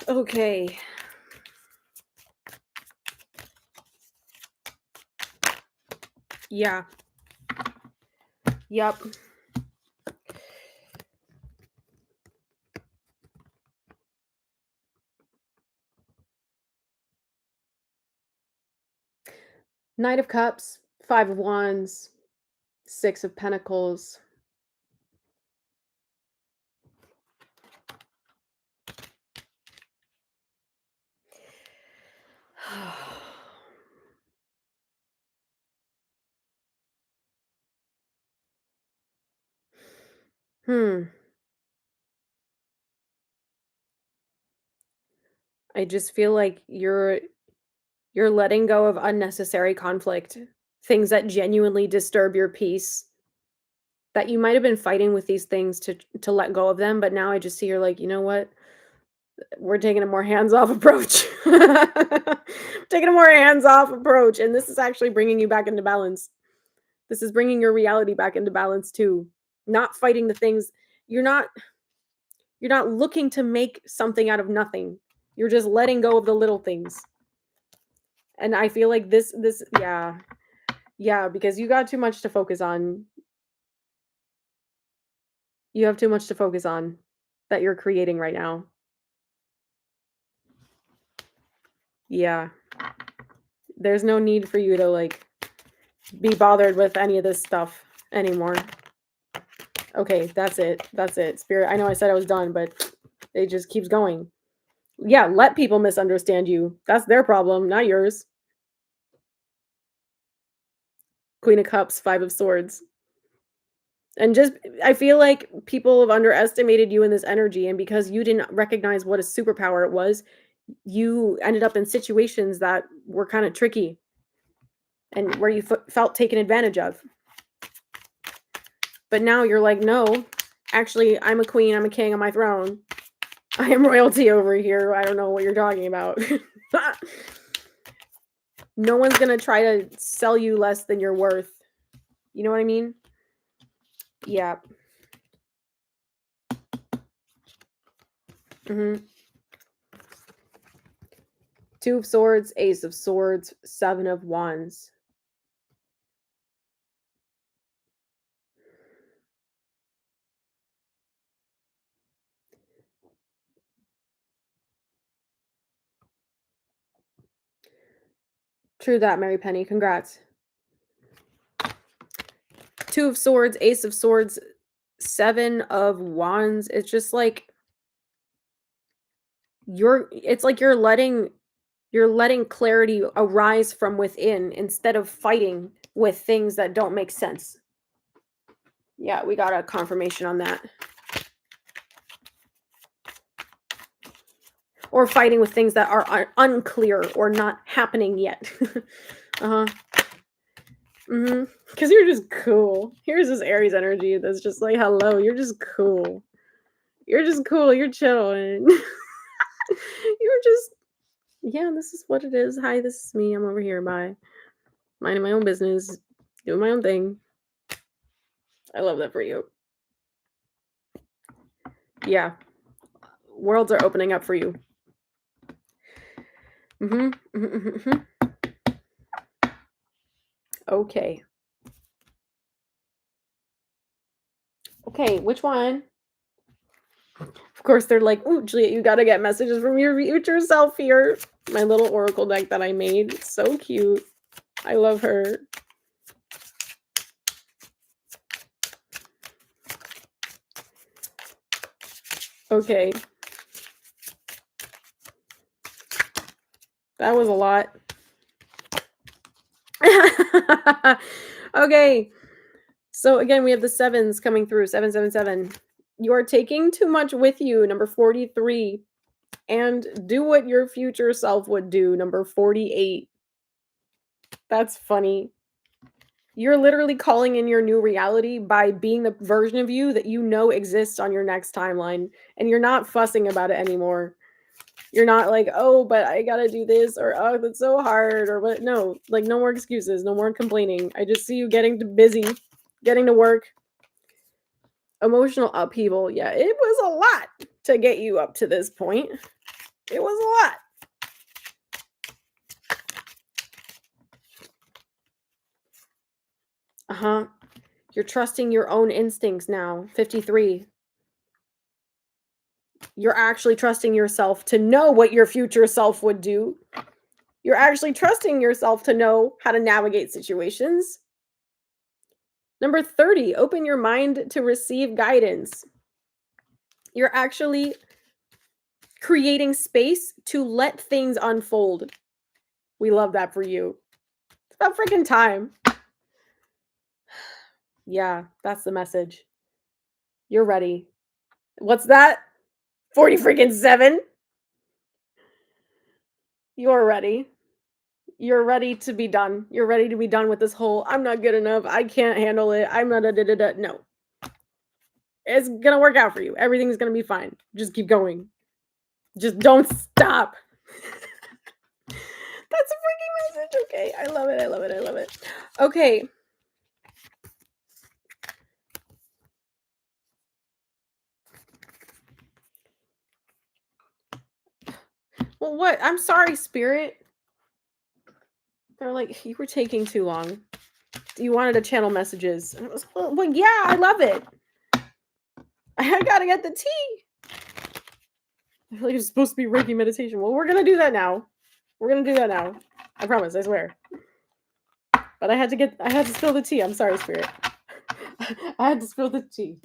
A: Okay. Yeah. Yep. Knight of Cups, 5 of Wands, 6 of Pentacles. Hmm. I just feel like you're letting go of unnecessary conflict, things that genuinely disturb your peace, that you might have been fighting with these things to let go of them, but now I just see you're like, "You know what? We're taking a more hands-off approach." Taking a more hands-off approach, and this is actually bringing you back into balance. This is bringing your reality back into balance too. Not fighting the things you're not you're not looking to make something out of nothing. You're just letting go of the little things. And I feel like this yeah. Yeah, because you got too much to focus on. You have too much to focus on that you're creating right now. Yeah. There's no need for you to, like, be bothered with any of this stuff anymore. Okay, that's it. That's it. Spirit, I know I said I was done, but it just keeps going. Yeah, let people misunderstand you. That's their problem, not yours. Queen of Cups, 5 of Swords. And just I feel like people have underestimated you in this energy, and because you didn't recognize what a superpower it was, you ended up in situations that were kind of tricky and where you felt taken advantage of. But now you're like, no, actually, I'm a queen, I'm a king on my throne. I am royalty over here. I don't know what you're talking about. No one's gonna try to sell you less than you're worth. You know what I mean? Yeah. hmm 2 of Swords, Ace of Swords, 7 of Wands. True that, Mary Penny. Congrats. 2 of Swords, Ace of Swords, 7 of Wands. It's just like it's like you're letting clarity arise from within instead of fighting with things that don't make sense. Yeah, we got a confirmation on that. Or fighting with things that are unclear or not happening yet. Uh-huh. Because you're just cool. Here's this Aries energy that's just like, hello, you're just cool. You're just cool. You're chilling. You're just, yeah, this is what it is. Hi, this is me. I'm over here. Bye. Minding my own business, doing my own thing. I love that for you. Yeah. Worlds are opening up for you. Okay. Okay, which one? Of course, they're like, "Ooh, Juliet, you gotta get messages from your future self here." My little oracle deck that I made. It's so cute. I love her. Okay. That was a lot. Okay. So again, we have the sevens coming through. 777. You are taking too much with you, number 43. And do what your future self would do, number 48. That's funny. You're literally calling in your new reality by being the version of you that you know exists on your next timeline, and you're not fussing about it anymore. You're not like, "Oh, but I gotta do this," or "Oh, that's so hard," or what. No, like, no more excuses, no more complaining. I just see you busy, getting to work. Emotional upheaval. Yeah, it was a lot to get you up to this point. It was a lot. Uh-huh. You're trusting your own instincts now. 53. You're actually trusting yourself to know what your future self would do. You're actually trusting yourself to know how to navigate situations. Number 30, open your mind to receive guidance. You're actually creating space to let things unfold. We love that for you. It's about freaking time. Yeah, that's the message. You're ready. What's that? 40 freaking 7? You're ready. You're ready to be done. You're ready to be done with this whole I'm not good enough. I can't handle it. I'm not a da da da. No, it's gonna work out for you. Everything's gonna be fine. Just keep going. Just don't stop. That's a freaking message. Okay. I love it. I love it. I love it. Okay. Well, what? I'm sorry, Spirit. They're like, you were taking too long. You wanted to channel messages. And it was, well, yeah, I love it. I gotta get the tea. I feel like it's supposed to be Reiki meditation. Well, we're gonna do that now. We're gonna do that now. I promise, I swear. But I had to spill the tea. I'm sorry, Spirit. I had to spill the tea.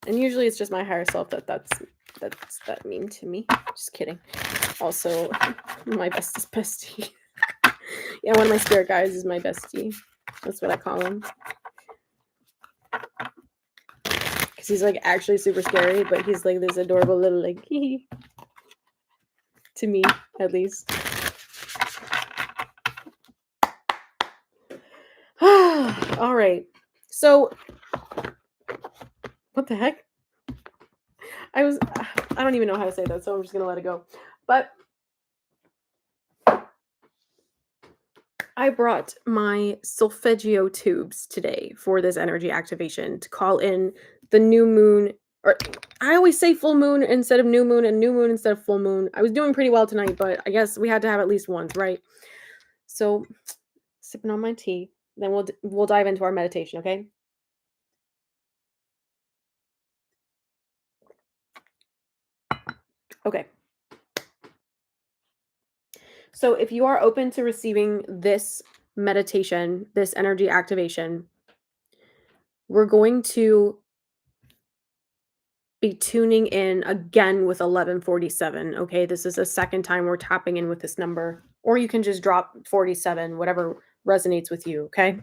A: And usually it's just my higher self that's that mean to me. Just kidding. Also, my bestest bestie. Yeah, one of my spirit guides is my bestie. That's what I call him. Because he's like actually super scary, but he's like this adorable little like to me, at least. All right. So, what the heck? I don't even know how to say that, so I'm just going to let it go. But I brought my solfeggio tubes today for this energy activation to call in the new moon, or I always say full moon instead of new moon and new moon instead of full moon. I was doing pretty well tonight, but I guess we had to have at least once, right? So, sipping on my tea, then we'll dive into our meditation, okay? Okay. So, if you are open to receiving this meditation, this energy activation, we're going to be tuning in again with 1147. Okay, this is the second time we're tapping in with this number, or you can just drop 47, whatever resonates with you. Okay.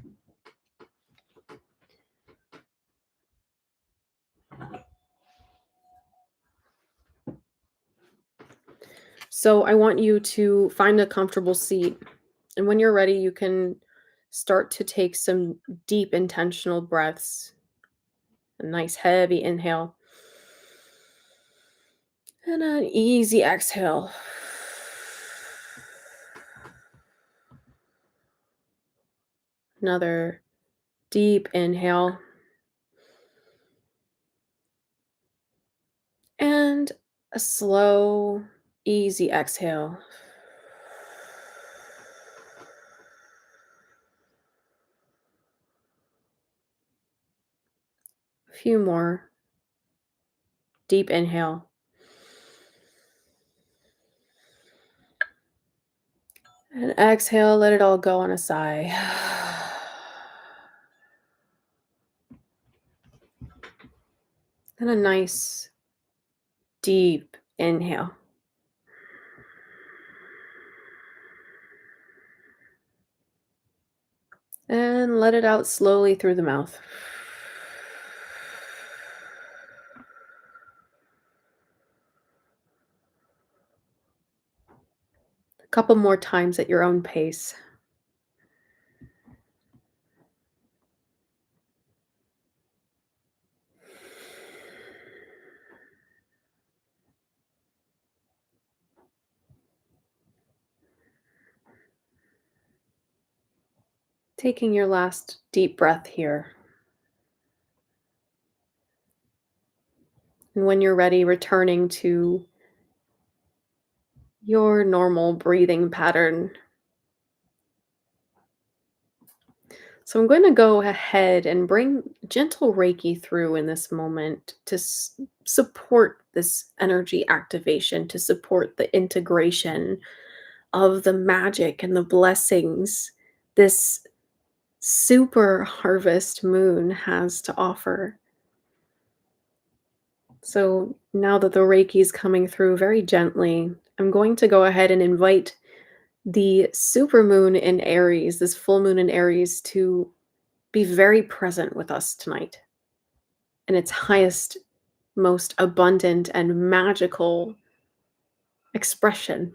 A: So I want you to find a comfortable seat, and when you're ready, you can start to take some deep, intentional breaths. A nice heavy inhale and an easy exhale. Another deep inhale. And a slow, easy exhale. A few more. Deep inhale. And exhale, let it all go on a sigh. And a nice, deep inhale. And let it out slowly through the mouth. A couple more times at your own pace. Taking your last deep breath here. And when you're ready, returning to your normal breathing pattern. So I'm going to go ahead and bring gentle Reiki through in this moment to support this energy activation, to support the integration of the magic and the blessings this super harvest moon has to offer. So now that the Reiki is coming through very gently, I'm going to go ahead and invite the super moon in Aries, this full moon in Aries, to be very present with us tonight in its highest, most abundant, and magical expression.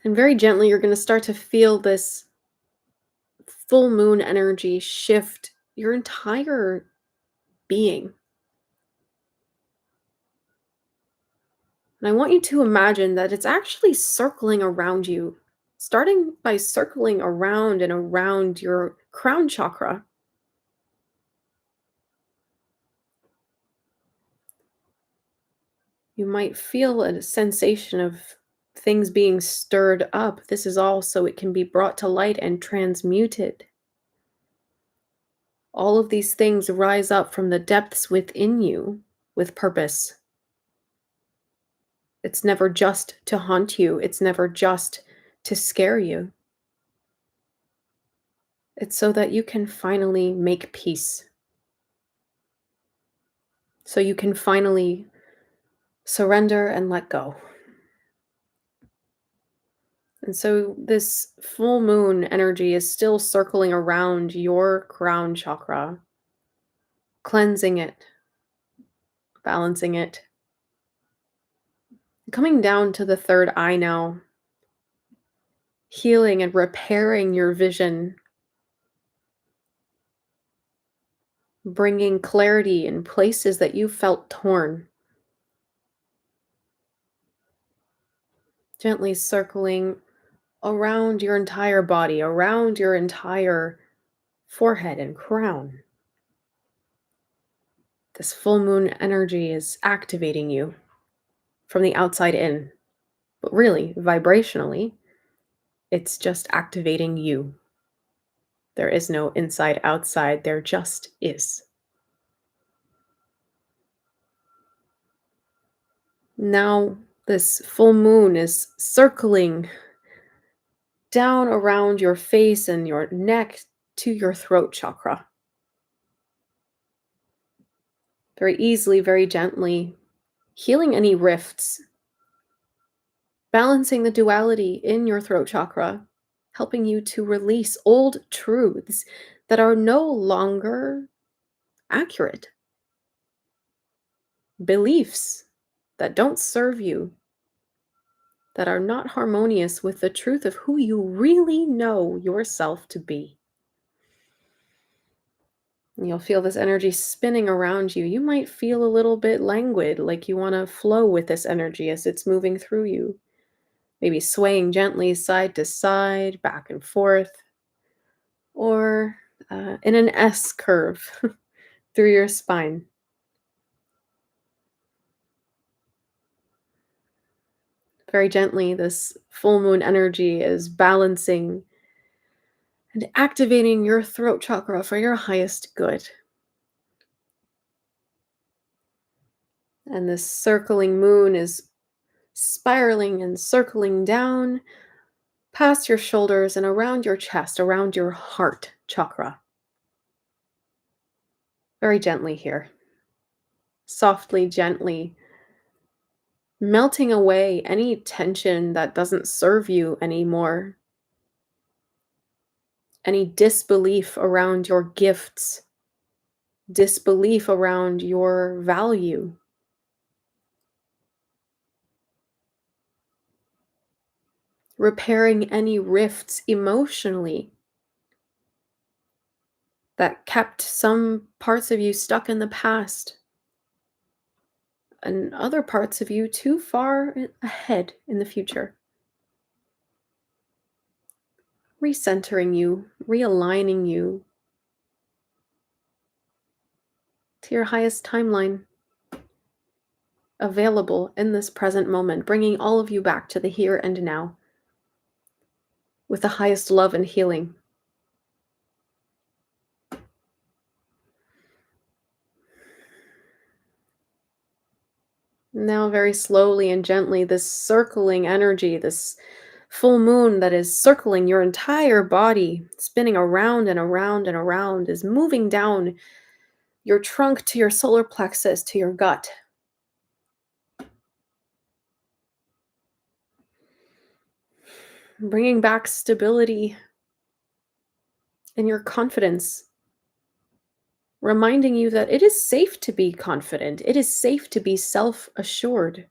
A: And very gently, you're going to start to feel this full moon energy shift your entire being. And I want you to imagine that it's actually circling around you, starting by circling around and around your crown chakra. You might feel a sensation of things being stirred up. This is all so it can be brought to light and transmuted. All of these things rise up from the depths within you with purpose. It's never just to haunt you, it's never just to scare you. It's so that you can finally make peace. So you can finally surrender and let go. And so this full moon energy is still circling around your crown chakra, cleansing it, balancing it. Coming down to the third eye now, healing and repairing your vision, bringing clarity in places that you felt torn. Gently circling around your entire body, around your entire forehead and crown. This full moon energy is activating you from the outside in, but really, vibrationally, it's just activating you. There is no inside outside, there just is. Now, this full moon is circling down around your face and your neck to your throat chakra. Very easily, very gently, healing any rifts, balancing the duality in your throat chakra, helping you to release old truths that are no longer accurate, beliefs that don't serve you, that are not harmonious with the truth of who you really know yourself to be. And you'll feel this energy spinning around you. You might feel a little bit languid, like you want to flow with this energy as it's moving through you. Maybe swaying gently side to side, back and forth, or in an S curve through your spine. Very gently, this full moon energy is balancing and activating your throat chakra for your highest good. And this circling moon is spiraling and circling down past your shoulders and around your chest, around your heart chakra. Very gently here. Softly, gently, melting away any tension that doesn't serve you anymore. Any disbelief around your gifts, disbelief around your value. Repairing any rifts emotionally that kept some parts of you stuck in the past. and other parts of you too far ahead in the future. Recentering you, realigning you to your highest timeline available in this present moment, bringing all of you back to the here and now with the highest love and healing. Now, very slowly and gently, this circling energy, this full moon that is circling your entire body, spinning around and around and around, is moving down your trunk to your solar plexus, to your gut. Bringing back stability and your confidence, reminding you that it is safe to be confident. It is safe to be self-assured.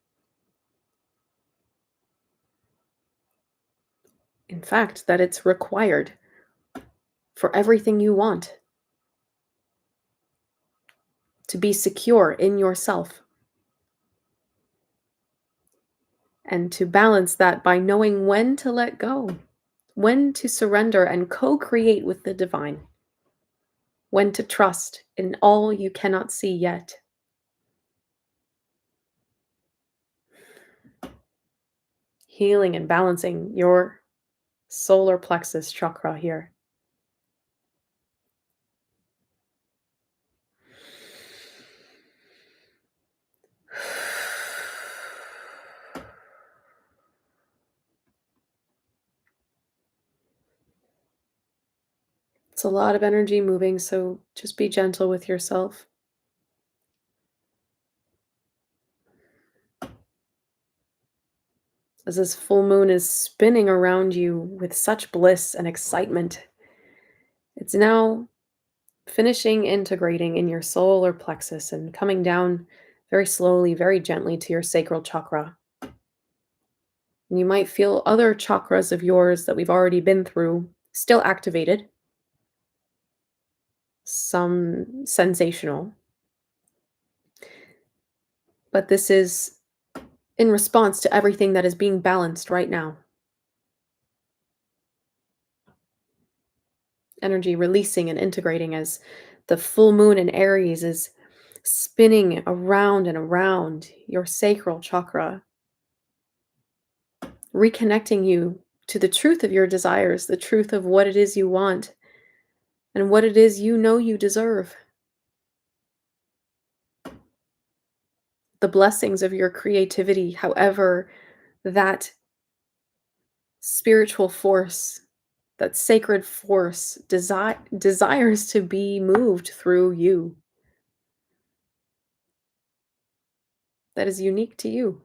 A: In fact, that it's required for everything you want to be secure in yourself. And to balance that by knowing when to let go, when to surrender and co-create with the divine, when to trust in all you cannot see yet. Healing and balancing your solar plexus chakra here. It's a lot of energy moving, so just be gentle with yourself. As this full moon is spinning around you with such bliss and excitement, it's now finishing integrating in your solar plexus and coming down very slowly, very gently to your sacral chakra. And you might feel other chakras of yours that we've already been through still activated, some sensational. But this is in response to everything that is being balanced right now. Energy releasing and integrating as the full moon in Aries is spinning around and around your sacral chakra, reconnecting you to the truth of your desires, the truth of what it is you want, and what it is you know you deserve. The blessings of your creativity, however, that spiritual force, that sacred force desires to be moved through you. That is unique to you.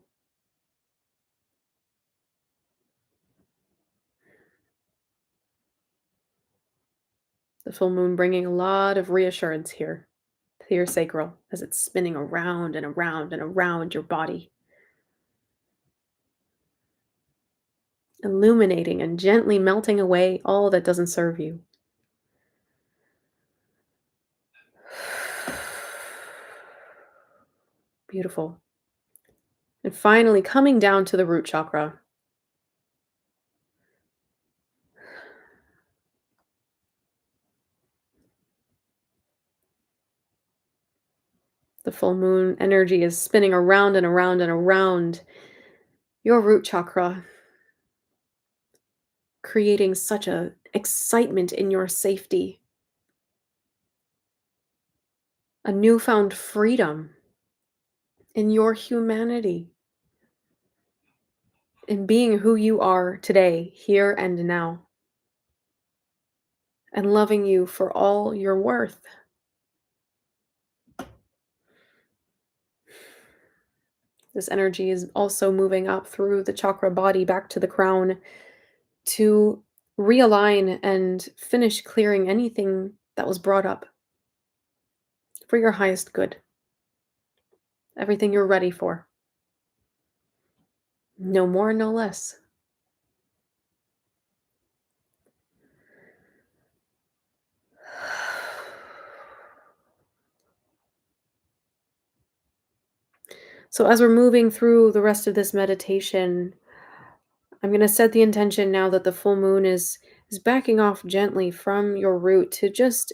A: The full moon bringing a lot of reassurance here to your sacral as it's spinning around and around and around your body, illuminating and gently melting away all that doesn't serve you. Beautiful. And finally, coming down to the root chakra. The full moon energy is spinning around and around and around your root chakra, creating such a excitement in your safety, a newfound freedom in your humanity, in being who you are today, here and now, and loving you for all you're worth. This energy is also moving up through the chakra body back to the crown to realign and finish clearing anything that was brought up for your highest good. Everything you're ready for. No more, no less. So, as we're moving through the rest of this meditation, I'm going to set the intention now that the full moon is backing off gently from your root to just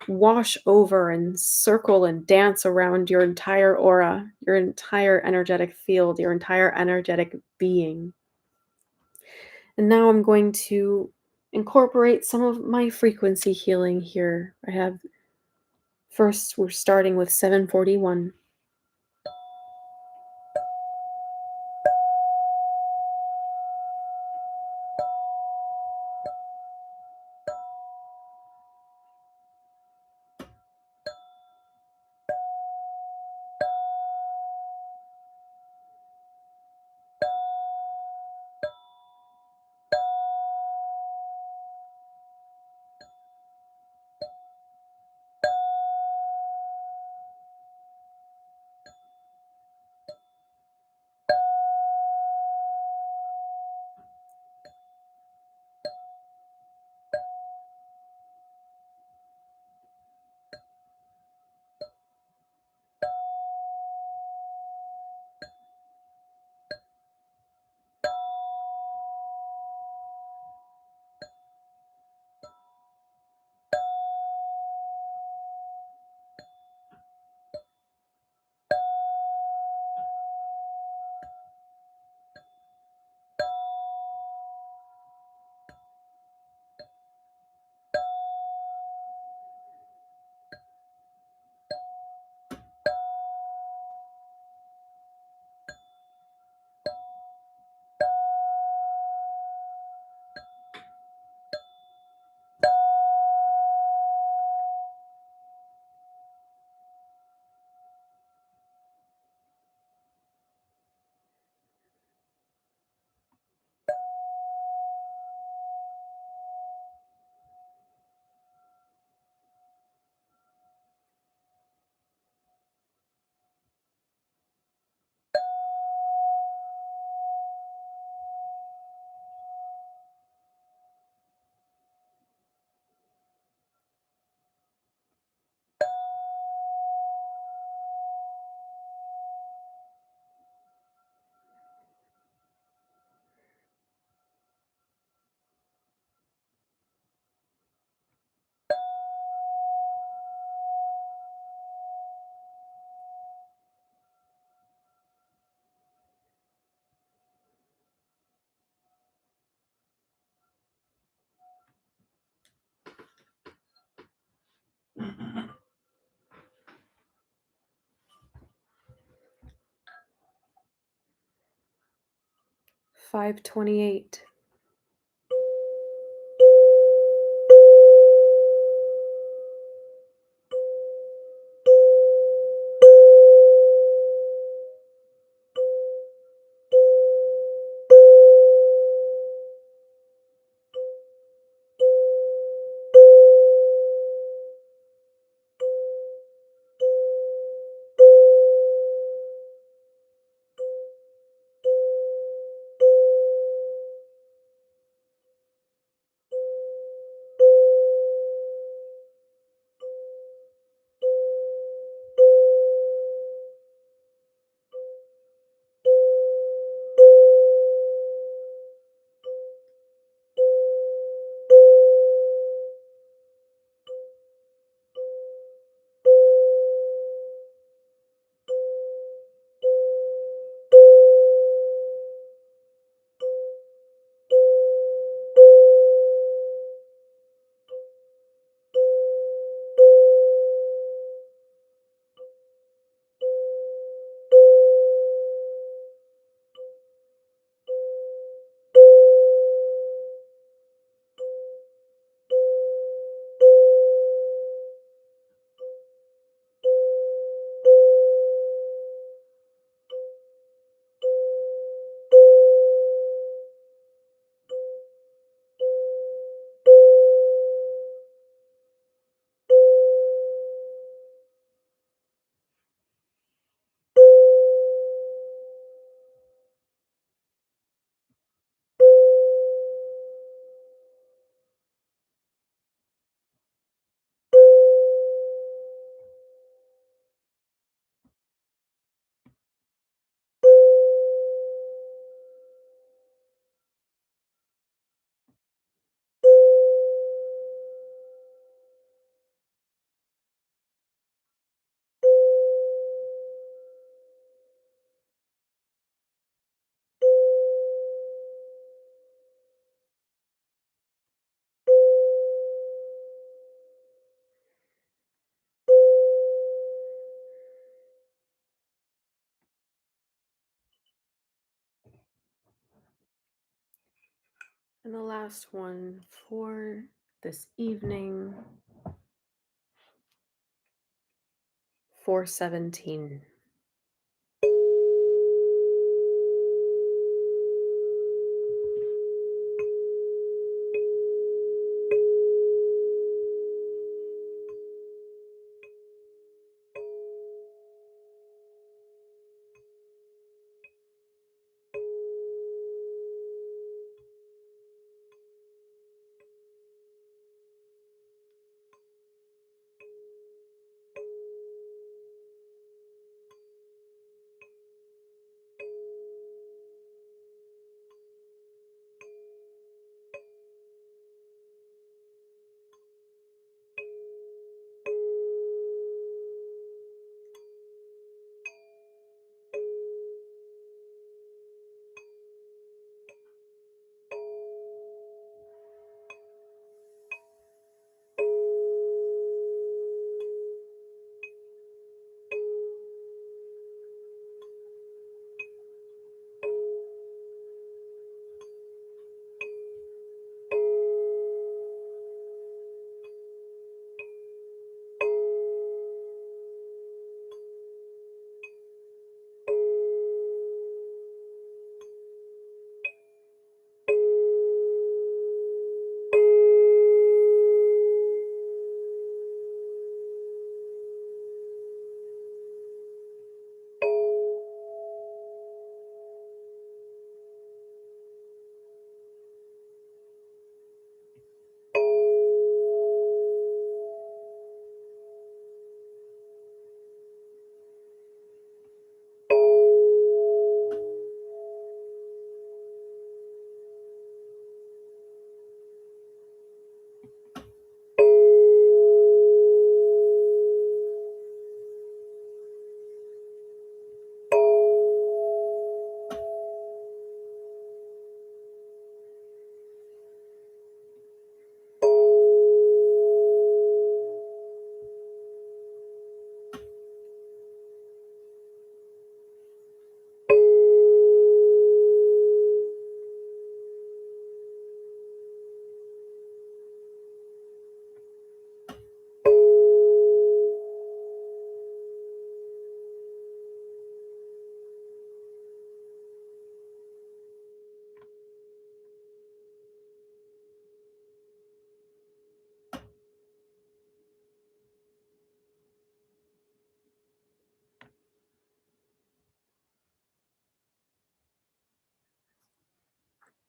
A: wash over and circle and dance around your entire aura, your entire energetic field, your entire energetic being. And now I'm going to incorporate some of my frequency healing here. I have first, we're starting with 741. 528. And the last one for this evening, 417.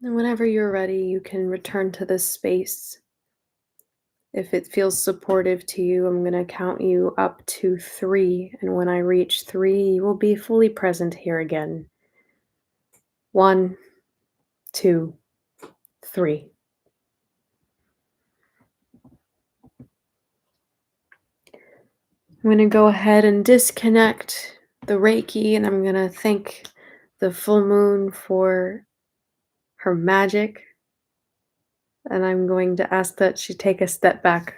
A: And whenever you're ready, you can return to this space. If it feels supportive to you, I'm going to count you up to 3. And when I reach 3, you will be fully present here again. 1, 2, 3. I'm going to go ahead and disconnect the Reiki, and I'm going to thank the full moon for her magic. And I'm going to ask that she take a step back.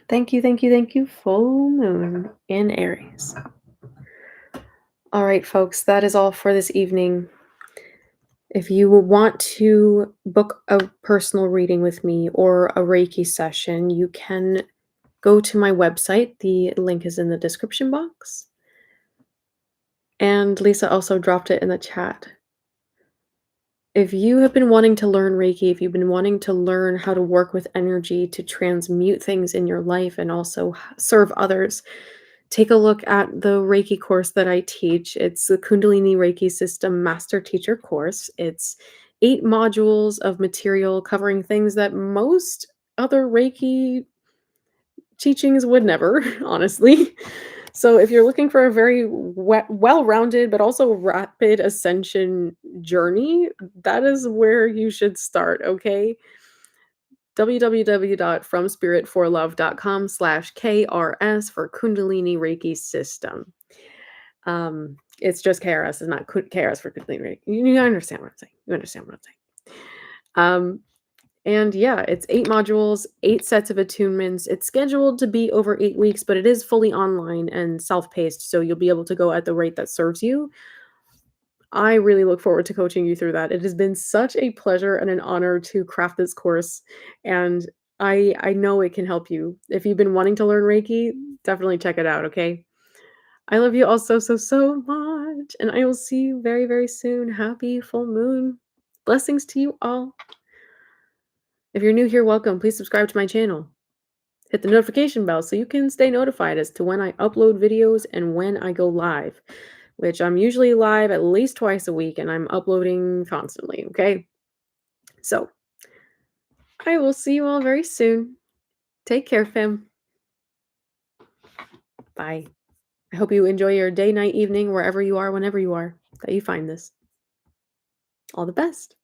A: Thank you, thank you, thank you, full moon in Aries. All right, folks, that is all for this evening. If you want to book a personal reading with me or a Reiki session, you can go to my website. The link is in the description box. And Lisa also dropped it in the chat. If you have been wanting to learn Reiki, if you've been wanting to learn how to work with energy to transmute things in your life and also serve others, take a look at the Reiki course that I teach. It's the Kundalini Reiki System Master Teacher course. It's 8 modules of material covering things that most other Reiki teachings would never, honestly. So if you're looking for a very well-rounded but also rapid ascension journey, that is where you should start, okay? www.fromspiritforlove.com/KRS for Kundalini Reiki System. It's just KRS, it's not KRS for Kundalini Reiki. You understand what I'm saying. You understand what I'm saying. And yeah, it's 8 modules, 8 sets of attunements. It's scheduled to be over 8 weeks, but it is fully online and self-paced, so you'll be able to go at the rate that serves you. I really look forward to coaching you through that. It has been such a pleasure and an honor to craft this course, and I know it can help you. If you've been wanting to learn Reiki, definitely check it out, okay? I love you all so, so, so much, and I will see you very, very soon. Happy full moon. Blessings to you all. If you're new here, welcome. Please subscribe to my channel. Hit the notification bell so you can stay notified as to when I upload videos and when I go live, which I'm usually live at least twice a week and I'm uploading constantly, okay? So, I will see you all very soon. Take care, fam. Bye. I hope you enjoy your day, night, evening, wherever you are, whenever you are, that you find this. All the best.